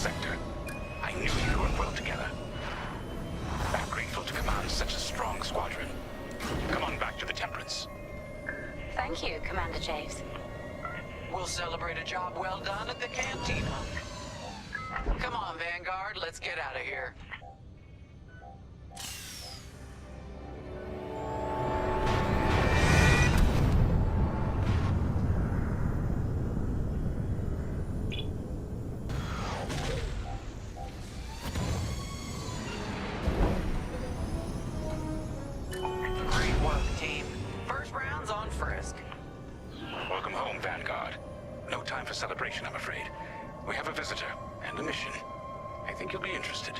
sector. I knew you worked well together. I'm grateful to command such a strong squadron. Come on back to the Temperance.
Thank you, Commander Javes.
We'll celebrate a job well done at the cantina. Come on, Vanguard, let's get out of here. Great work, team. First round's on Frisk.
Welcome home, Vanguard. No time for celebration, I'm afraid. We have a visitor and a mission. I think you'll be interested.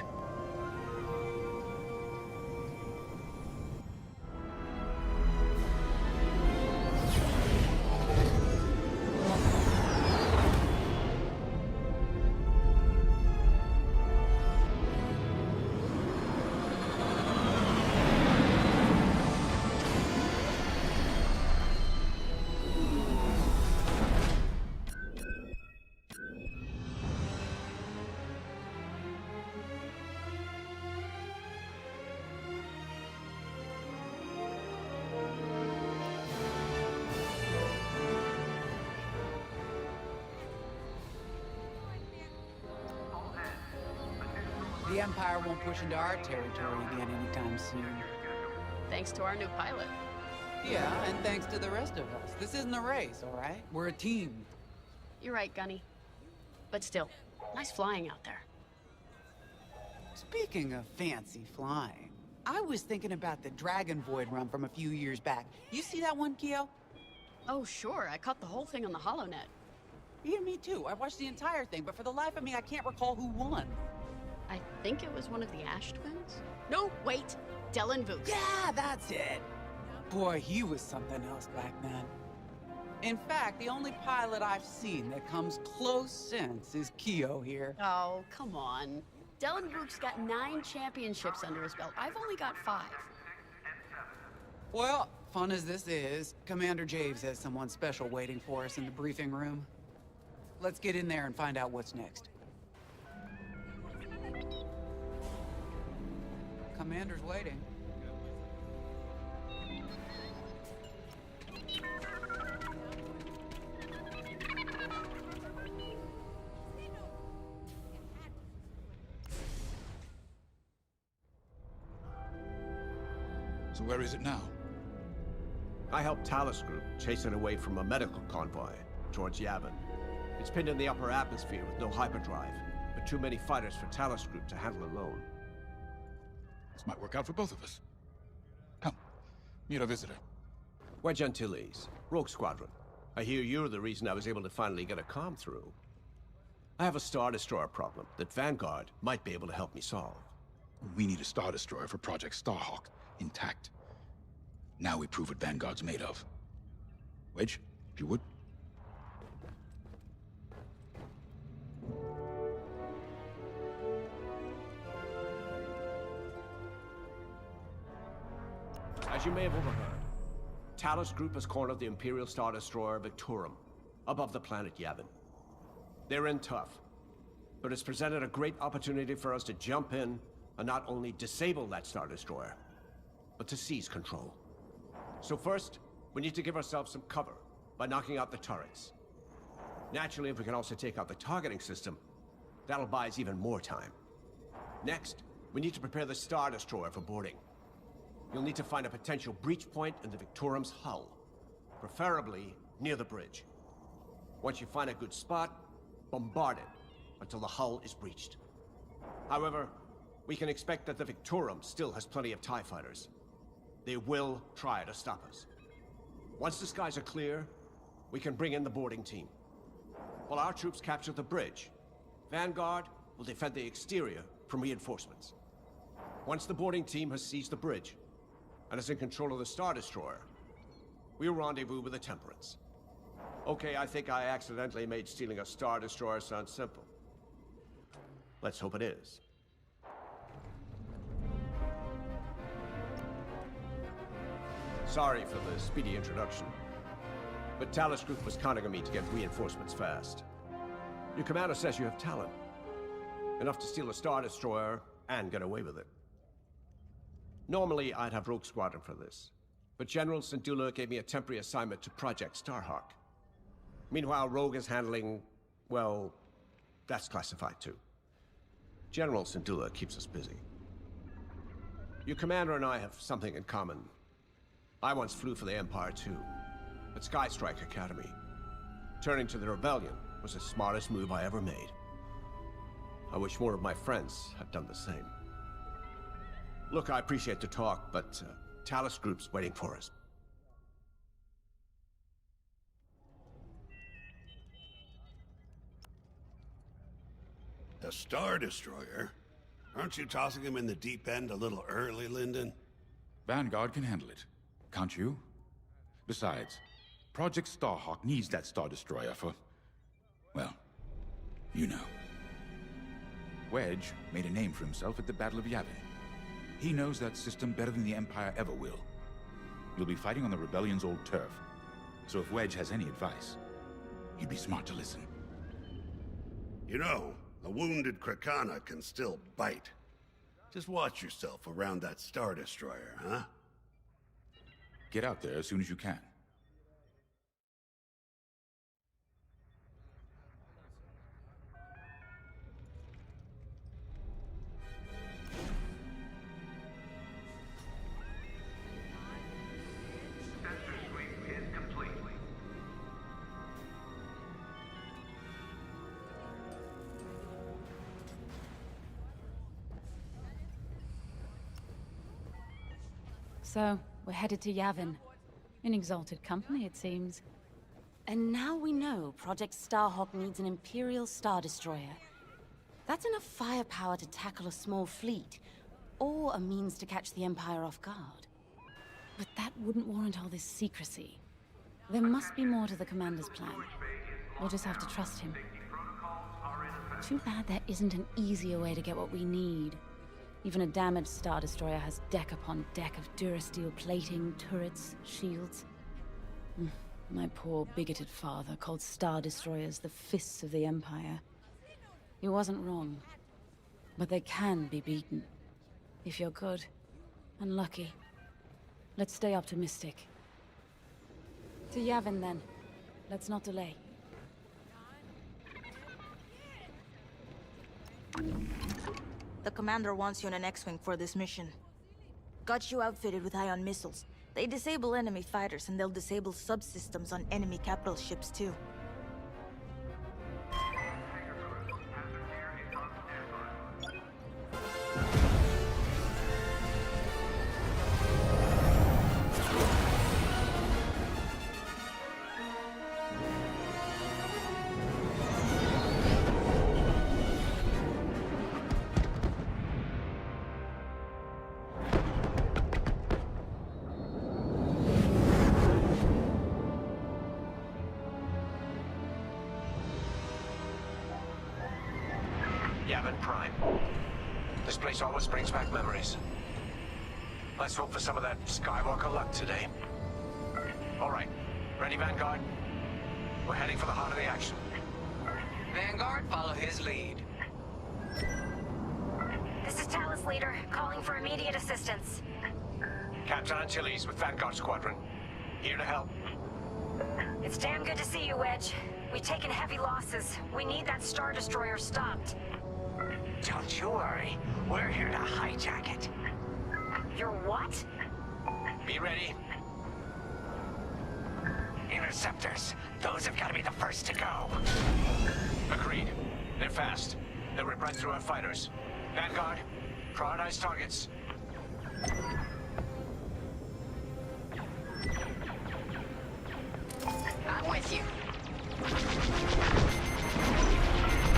The Empire won't push into our territory again anytime soon.
Thanks to our new pilot.
Yeah, and thanks to the rest of us. This isn't a race, all right? We're a team.
You're right, Gunny. But still, nice flying out there.
Speaking of fancy flying, I was thinking about the Dragon Void run from a few years back. You see that one, Keo?
Oh, sure. I caught the whole thing on the HoloNet.
Yeah, me too. I watched the entire thing, but for the life of me, I can't recall who won.
I think it was one of the Ash twins? No, wait. Dylan Vooks.
Yeah, that's it. Boy, he was something else back then. In fact, the only pilot I've seen that comes close since is Keo here.
Oh, come on. Dylan Vooks got 9 championships under his belt. I've only got 5.
Well, fun as this is, Commander Javes has someone special waiting for us in the briefing room. Let's get in there and find out what's next. Commander's waiting.
So where is it now?
I helped Talos Group chase it away from a medical convoy towards Yavin. It's pinned in the upper atmosphere with no hyperdrive, but too many fighters for Talos Group to handle alone.
This might work out for both of us. Come, meet our visitor.
Wedge Antilles, Rogue Squadron. I hear you're the reason I was able to finally get a comm through. I have a Star Destroyer problem that Vanguard might be able to help me solve.
We need a Star Destroyer for Project Starhawk, intact. Now we prove what Vanguard's made of. Wedge, if you would.
As you may have overheard, Talos Group has cornered the Imperial Star Destroyer Victorum, above the planet Yavin. They're in tough, but it's presented a great opportunity for us to jump in and not only disable that Star Destroyer, but to seize control. So first, we need to give ourselves some cover by knocking out the turrets. Naturally, if we can also take out the targeting system, that'll buy us even more time. Next, we need to prepare the Star Destroyer for boarding. You'll need to find a potential breach point in the Victorum's hull, preferably near the bridge. Once you find a good spot, bombard it until the hull is breached. However, we can expect that the Victorum still has plenty of TIE fighters. They will try to stop us. Once the skies are clear, we can bring in the boarding team. While our troops capture the bridge, Vanguard will defend the exterior from reinforcements. Once the boarding team has seized the bridge and is in control of the Star Destroyer, we'll rendezvous with the Temperance. Okay, I think I accidentally made stealing a Star Destroyer sound simple. Let's hope it is. Sorry for the speedy introduction, but Talos Group was counting on me to get reinforcements fast. Your commander says you have talent. Enough to steal a Star Destroyer and get away with it. Normally, I'd have Rogue Squadron for this, but General Syndulla gave me a temporary assignment to Project Starhawk. Meanwhile, Rogue is handling, well, that's classified too. General Syndulla keeps us busy. Your commander and I have something in common. I once flew for the Empire too, at Skystrike Academy. Turning to the Rebellion was the smartest move I ever made. I wish more of my friends had done the same. Look, I appreciate the talk, but Talos Group's waiting for us.
A Star Destroyer? Aren't you tossing him in the deep end a little early, Lyndon?
Vanguard can handle it. Can't you? Besides, Project Starhawk needs that Star Destroyer for... well, you know. Wedge made a name for himself at the Battle of Yavin. He knows that system better than the Empire ever will. You'll be fighting on the Rebellion's old turf, so if Wedge has any advice, you'd be smart to listen.
You know, a wounded Krakana can still bite. Just watch yourself around that Star Destroyer, huh?
Get out there as soon as you can.
So, we're headed to Yavin. In exalted company, it seems.
And now we know Project Starhawk needs an Imperial Star Destroyer. That's enough firepower to tackle a small fleet, or a means to catch the Empire off guard.
But that wouldn't warrant all this secrecy. There must be more to the Commander's plan. We'll just have to trust him. Too bad there isn't an easier way to get what we need. Even a damaged Star Destroyer has deck upon deck of Durasteel plating, turrets, shields. My poor, bigoted father called Star Destroyers the fists of the Empire. He wasn't wrong. But they can be beaten. If you're good and lucky. Let's stay optimistic. To Yavin, then. Let's not delay.
The commander wants you in an X-Wing for this mission. Got you outfitted with ion missiles. They disable enemy fighters, and they'll disable subsystems on enemy capital ships, too.
Yavin Prime. This place always brings back memories. Let's hope for some of that Skywalker luck today. All right. Ready, Vanguard? We're heading for the heart of the action.
Vanguard, follow his lead.
This is Talos Leader, calling for immediate assistance.
Captain Antilles with Vanguard Squadron. Here to help.
It's damn good to see you, Wedge. We've taken heavy losses. We need that Star Destroyer stopped.
Don't you worry. We're here to hijack it.
You're what?
Be ready.
Interceptors. Those have got to be the first to go.
Agreed. They're fast. They'll rip right through our fighters. Vanguard, prioritize targets.
I'm with you.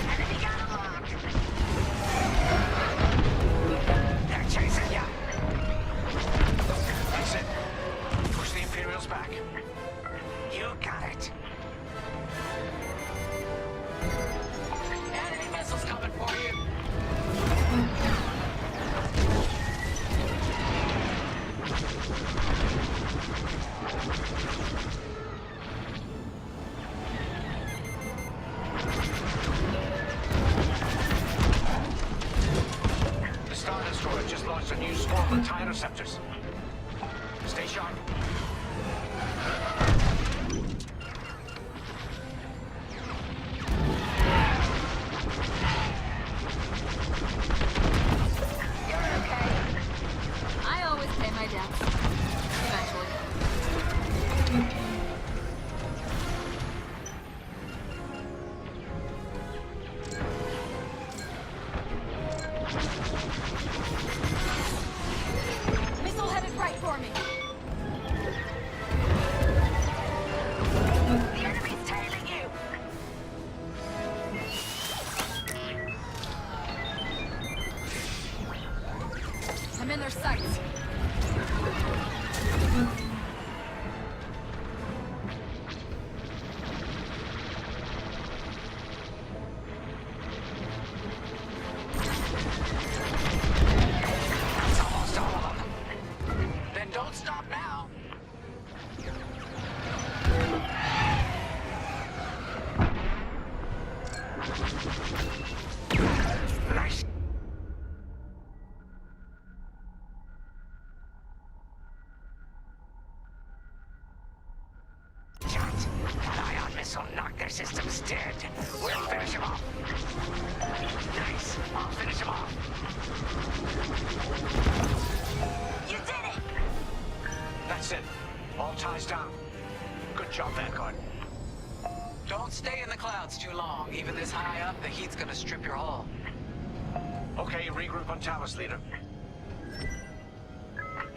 Enemy got a lock.
They're chasing ya.
That's it. Push the Imperials back.
You got it.
Enemy missiles coming for you.
form with TIE interceptors. Stay sharp.
You're okay. I always pay my debts. Eventually. Missile headed right for me.
The enemy's tailing you.
I'm in their sights.
That's almost all of them. Then don't stop now. Nice. Shot. That ion missile knocked their systems dead. We'll finish them off. Nice. I'll finish them off.
You did it!
That's it. All ties down. Good job, Vanguard.
Don't stay in the clouds too long. Even this high up, the heat's gonna strip your hull.
Okay, regroup on Talos, leader.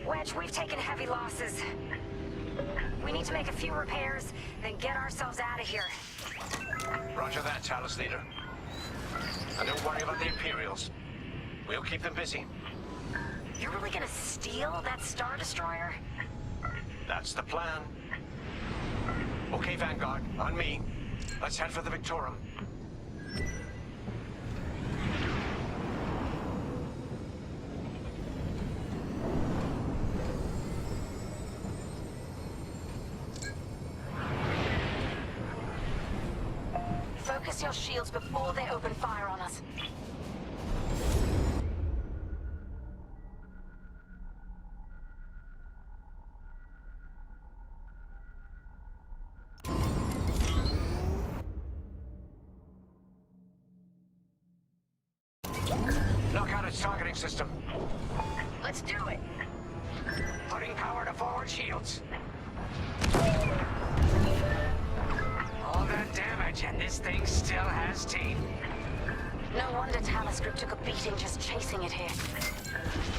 Wedge, we've taken heavy losses. We need to make a few repairs, then get ourselves out of here.
Roger that, Talos, leader. And don't worry about the Imperials. We'll keep them busy.
You're really gonna steal that Star Destroyer?
That's the plan. Okay, Vanguard, on me. Let's head for the Victorum.
Focus your shields before they open fire on us.
Knock out its targeting system.
Let's do it.
Putting power to forward shields. All that damage, and this thing still has teeth.
No wonder Talos Group took a beating just chasing it here.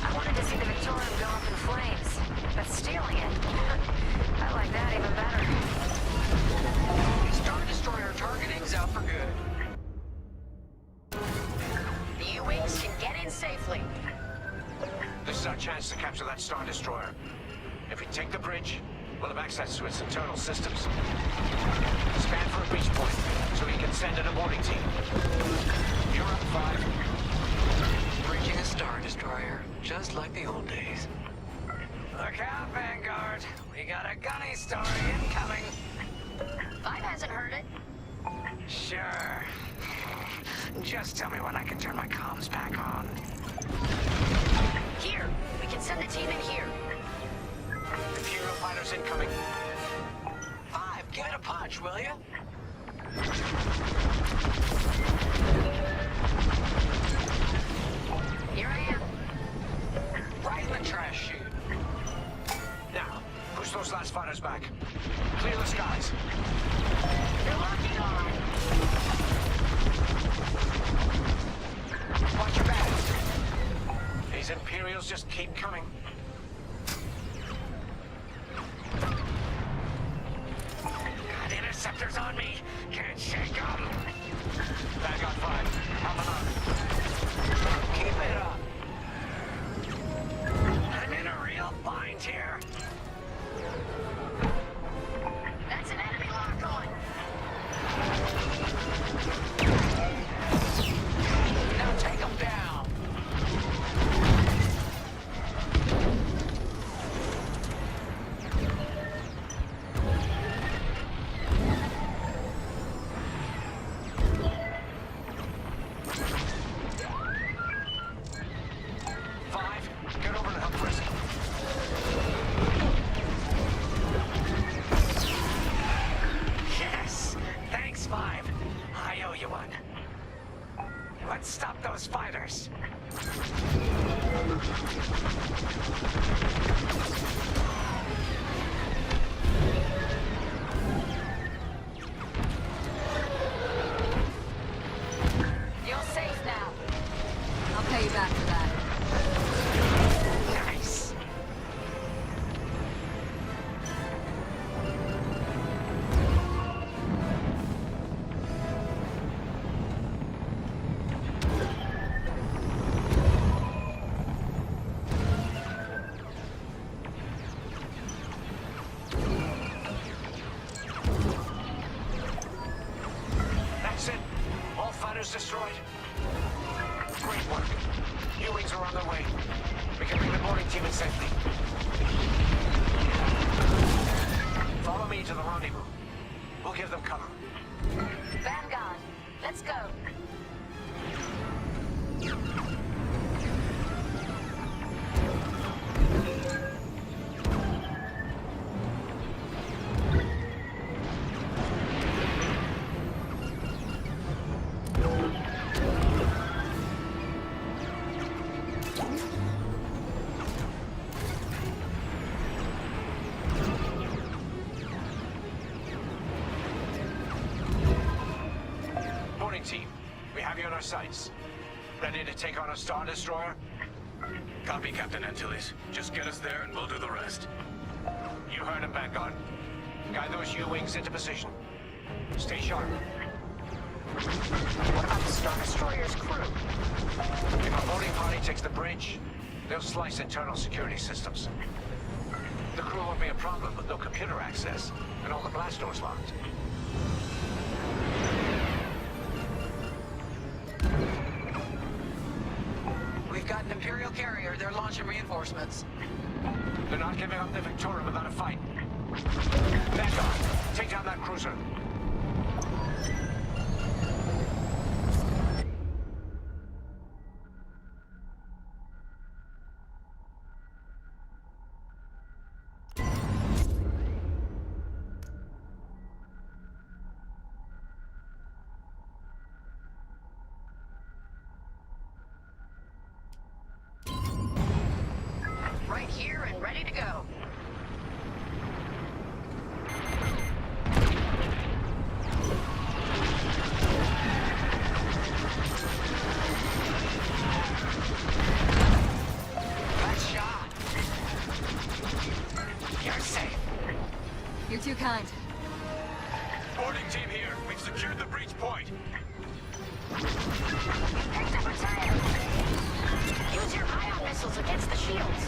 I wanted to see the Victorium go up in flames, but stealing it, I like that even better.
Star Destroyer targeting's out for good.
The U-Wings can get in safely.
This is our chance to capture that Star Destroyer. If we take the bridge, we'll have access to its internal systems. Scan for a breach point, so we can send an aborting team. You're up, 5.
Bridging a Star Destroyer, just like the old days. Look out, Vanguard. We got a gunny story incoming.
5 hasn't heard it.
Sure. Just tell me when I can turn my comms back on.
Here, we can send the team in here.
Imperial fighters incoming.
5, give it a punch, will you?
Here I am.
Right in the trash chute.
Now, push those last fighters back. Clear the skies.
You're locking on.
Watch your back. These Imperials just keep coming.
Got interceptors on me. Can't shake them.
Vanguard 5, help them out.
Keep it up. I'm in a real bind here.
That's an enemy lock on.
Now take them down. Let's stop those fighters.
You're safe now.
I'll pay you back for that.
Nice. That's it. All fighters destroyed. Great work. U-Wings are on their way. We can bring the boarding team in safely. Follow me to the rendezvous. We'll give them cover.
Vanguard, let's go.
Boarding team, we have you on our sights. Ready to take on a Star Destroyer?
Copy, Captain Antilles. Just get us there and we'll do the rest.
You heard him, Vanguard. Guide those U-Wings into position. Stay sharp. What about the Star Destroyer's crew? If our boarding party takes the bridge, they'll slice internal security systems. The crew won't be a problem with no computer access, and all the blast doors locked.
We've got an Imperial carrier. They're launching reinforcements.
They're not giving up the Victorum without a fight. Vanguard, take down that cruiser.
Right here and ready to go.
Good shot. You're safe.
You're too kind.
Boarding team here. We've secured the breach point.
Picked up a tire. Use your ion missiles against the shields.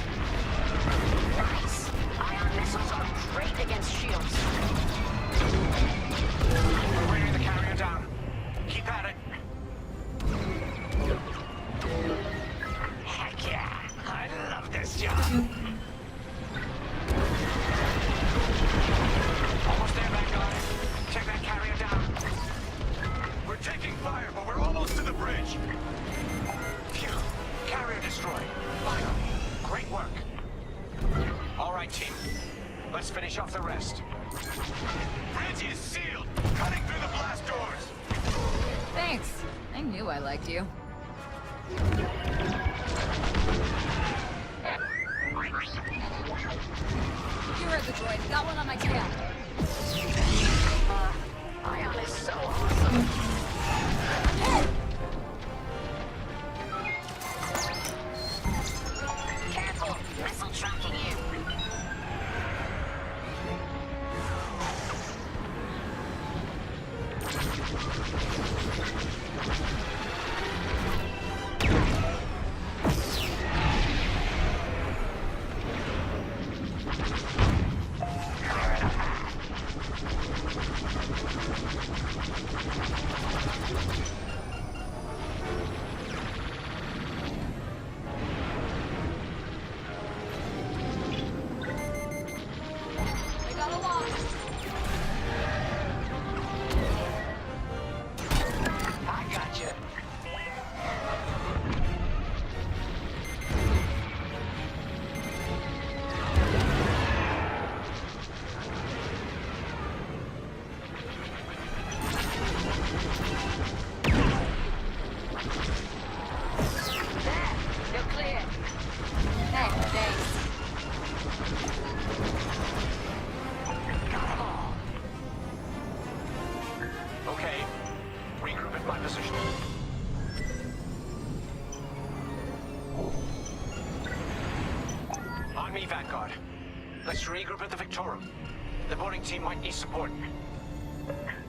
Nice. Ion missiles are great against shields.
We're bringing the carrier down. Keep at it. Heck yeah. I love this job. Almost there, Vanguard. Take that carrier down.
We're taking fire, but we're almost to the bridge.
Phew. Carrier destroyed. Finally. Great work. All right, team. Let's finish off the rest.
Bridge is sealed. Cutting through the blast doors.
Thanks. I knew I liked you. You heard the droid. Got one on my tail.
Ion is so awesome. Careful, missile tracking you.
me, Vanguard. Let's regroup at the Victorum. The boarding team might need support.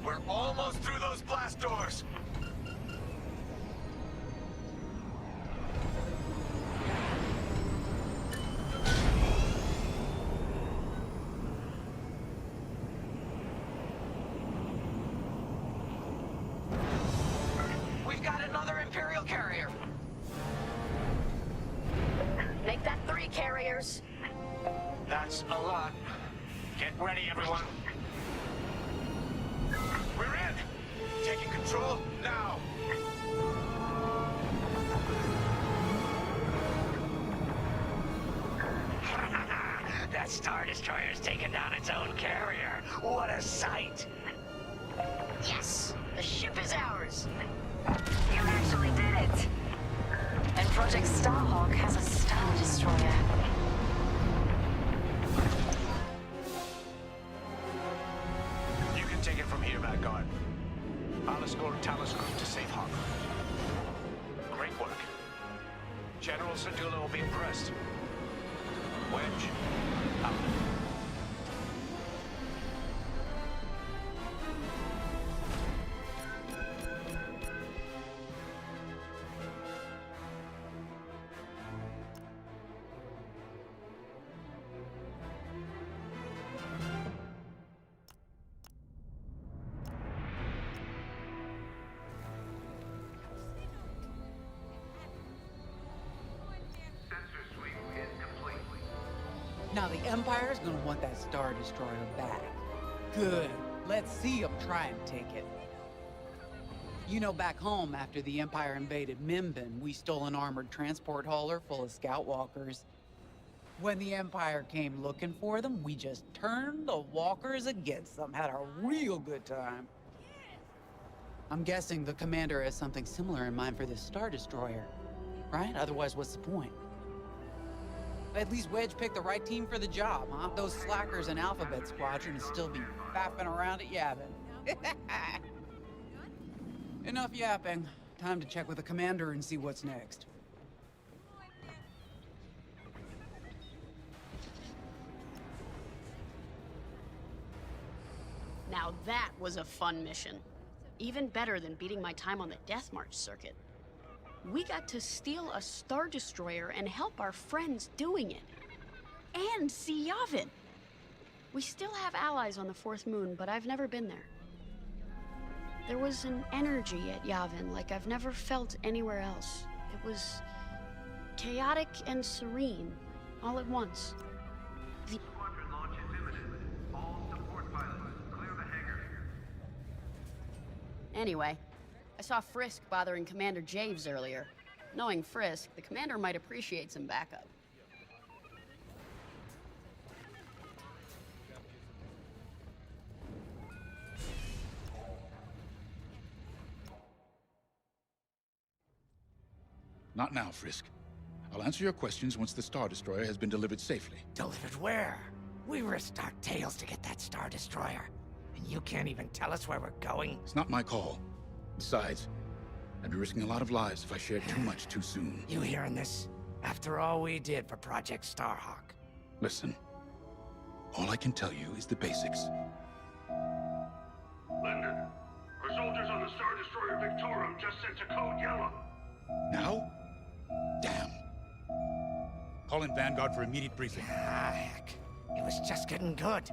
We're almost through those blast doors!
We've got another Imperial carrier.
Make that 3 carriers.
That's a lot. Get ready, everyone.
We're in! Taking control now!
That Star Destroyer's taken down its own carrier. What a sight!
Yes, the ship is ours.
You actually did it.
And Project Starhawk has a Star Destroyer.
You can take it from here, Vanguard. I'll escort Talos Group to safe harbor. Great work. General Syndulla will be impressed. Wedge, out.
Now the Empire's gonna want that Star Destroyer back. Good. Let's see them try and take it. You know, back home, after the Empire invaded Minbin, we stole an armored transport hauler full of scout walkers. When the Empire came looking for them, we just turned the walkers against them. Had a real good time. I'm guessing the commander has something similar in mind for this Star Destroyer, right? Otherwise, what's the point? At least Wedge picked the right team for the job, huh? Those slackers in Alphabet Squadron would still be fapping around at Yavin. Enough yapping. Time to check with the commander and see what's next.
Now that was a fun mission. Even better than beating my time on the Death March circuit. We got to steal a Star Destroyer and help our friends doing it. And see Yavin. We still have allies on the Fourth Moon, but I've never been there. There was an energy at Yavin like I've never felt anywhere else. It was chaotic and serene, all at once.
Squadron launch is imminent. All support pilots, clear the hangar.
Anyway, I saw Frisk bothering Commander Javes earlier. Knowing Frisk, the commander might appreciate some backup.
Not now, Frisk. I'll answer your questions once the Star Destroyer has been delivered safely.
Delivered where? We risked our tails to get that Star Destroyer. And you can't even tell us where we're going?
It's not my call. Besides, I'd be risking a lot of lives if I shared too much too soon.
You hearing this? After all we did for Project Starhawk.
Listen, all I can tell you is the basics.
Linden, our soldiers on the Star Destroyer Victorum just sent a code yellow.
Now? Damn. Call in Vanguard for immediate briefing.
Ah, heck. It was just getting good.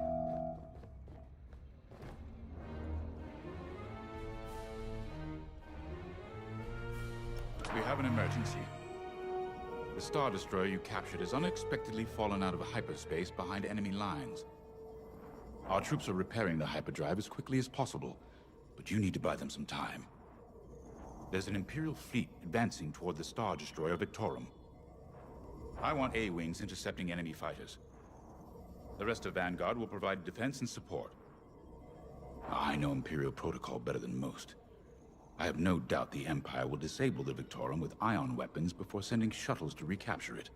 We have an emergency. The Star Destroyer you captured has unexpectedly fallen out of hyperspace behind enemy lines. Our troops are repairing the hyperdrive as quickly as possible, but you need to buy them some time. There's an Imperial fleet advancing toward the Star Destroyer Victorum. I want A-Wings intercepting enemy fighters. The rest of Vanguard will provide defense and support. I know Imperial protocol better than most. I have no doubt the Empire will disable the Victorum with ion weapons before sending shuttles to recapture it.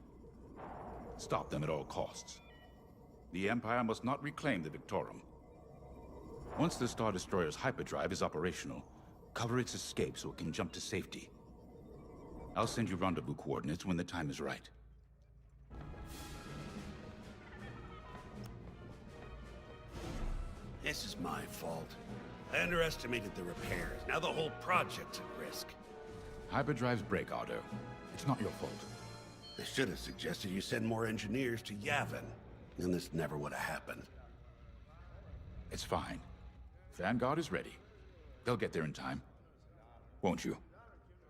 Stop them at all costs. The Empire must not reclaim the Victorum. Once the Star Destroyer's hyperdrive is operational, cover its escape so it can jump to safety. I'll send you rendezvous coordinates when the time is right.
This is my fault. I underestimated the repairs. Now the whole project's at risk.
Hyperdrives break, Otto. It's not your fault.
I should have suggested you send more engineers to Yavin. Then this never would have happened.
It's fine. Vanguard is ready. They'll get there in time. Won't you?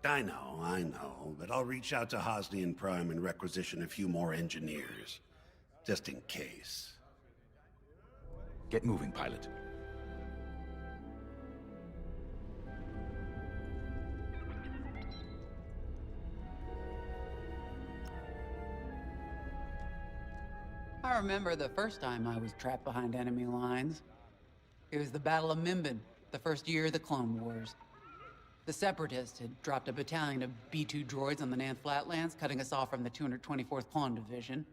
I know, but I'll reach out to Hosnian Prime and requisition a few more engineers. Just in case.
Get moving, pilot.
I remember the first time I was trapped behind enemy lines. It was the Battle of Mimban, the first year of the Clone Wars. The Separatists had dropped a battalion of B-2 droids on the Nant Flatlands, cutting us off from the 224th Clone Division.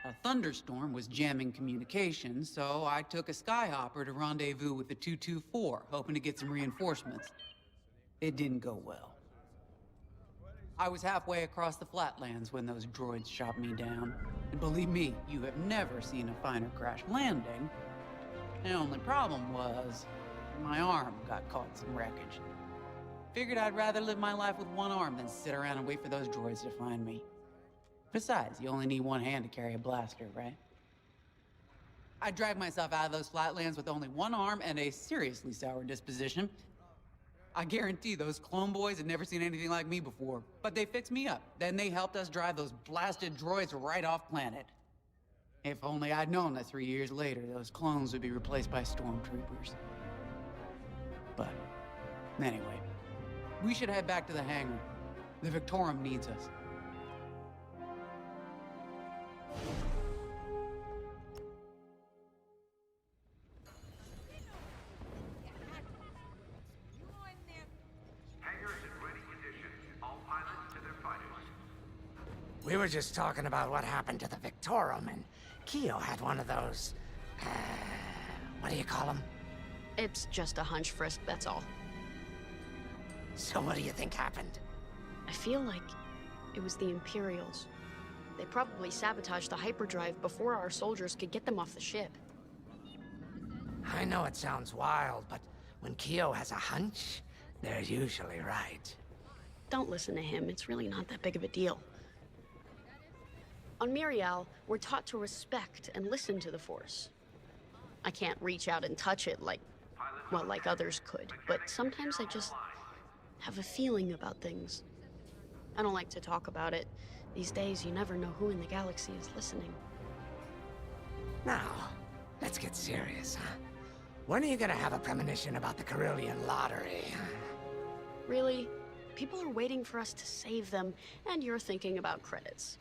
A thunderstorm was jamming communications, so I took a Skyhopper to rendezvous with the 224, hoping to get some reinforcements. It didn't go well. I was halfway across the Flatlands when those droids shot me down. And believe me, you have never seen a finer crash landing. The only problem was, my arm got caught in some wreckage. Figured I'd rather live my life with one arm than sit around and wait for those droids to find me. Besides, you only need one hand to carry a blaster, right? I dragged myself out of those Flatlands with only one arm and a seriously sour disposition. I guarantee those clone boys had never seen anything like me before, but they fixed me up. Then they helped us drive those blasted droids right off planet. If only I'd known that 3 years later, those clones would be replaced by stormtroopers. But, anyway, we should head back to the hangar. The Victorum needs us.
We were just talking about what happened to the Victorum, and Keo had one of those, what do you call them?
It's just a hunch, Frisk, that's all.
So what do you think happened?
I feel like it was the Imperials. They probably sabotaged the hyperdrive before our soldiers could get them off the ship.
I know it sounds wild, but when Keo has a hunch, they're usually right.
Don't listen to him, it's really not that big of a deal. On Miriel, we're taught to respect and listen to the Force. I can't reach out and touch it like others could, but sometimes I just have a feeling about things. I don't like to talk about it. These days, you never know who in the galaxy is listening.
Now, let's get serious, huh? When are you gonna have a premonition about the Carillion lottery?
Really? People are waiting for us to save them, and you're thinking about credits.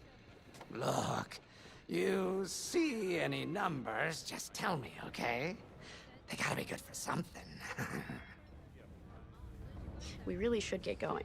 Look, you see any numbers, just tell me, okay? They gotta be good for something.
We really should get going.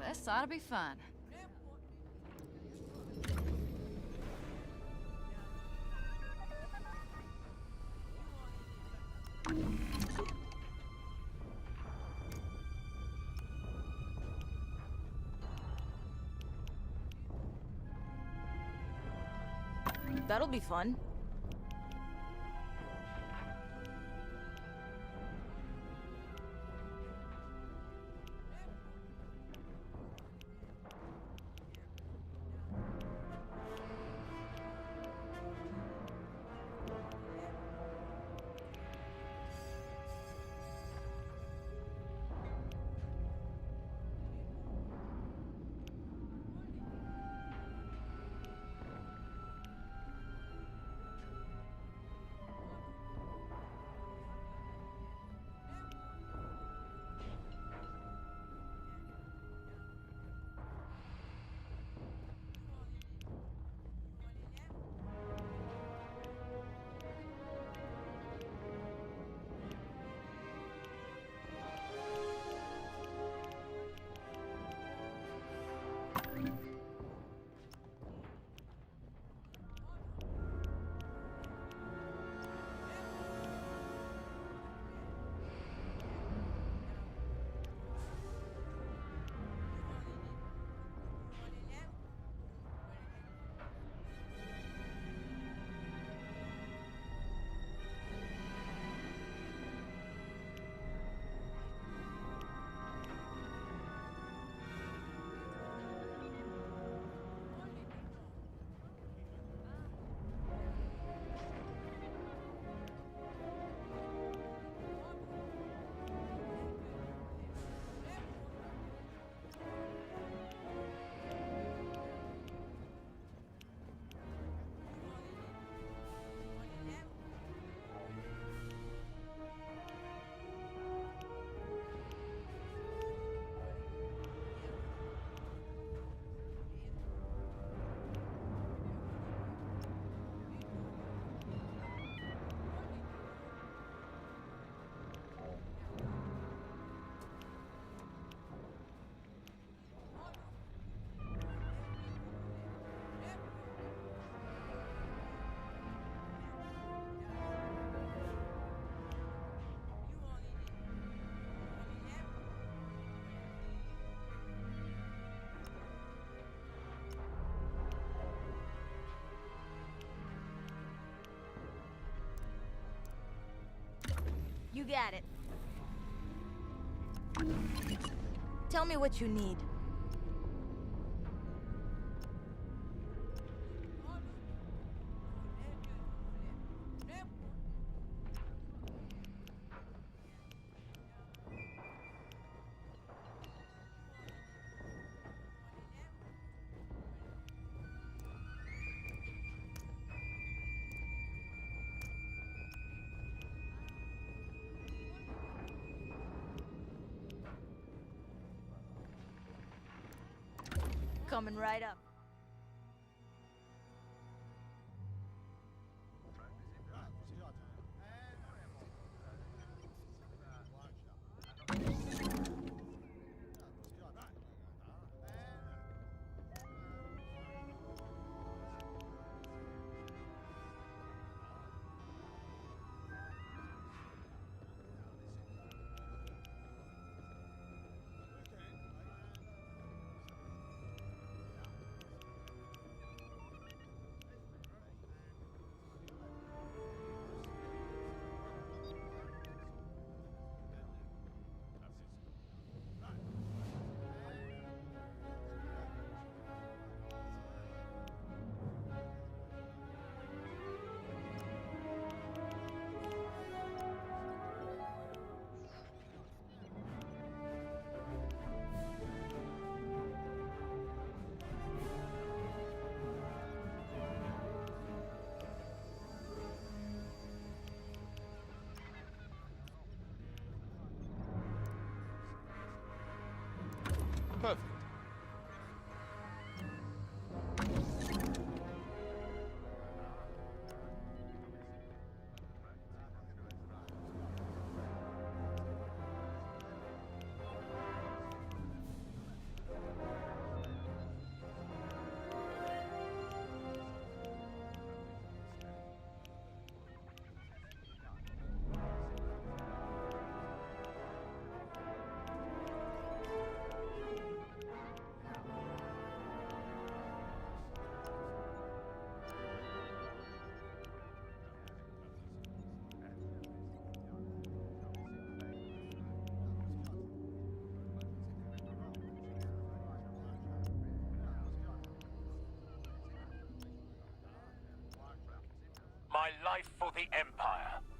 This ought to be fun.
That'll be fun. You got it. Tell me what you need. Coming right up.
my life for the Empire.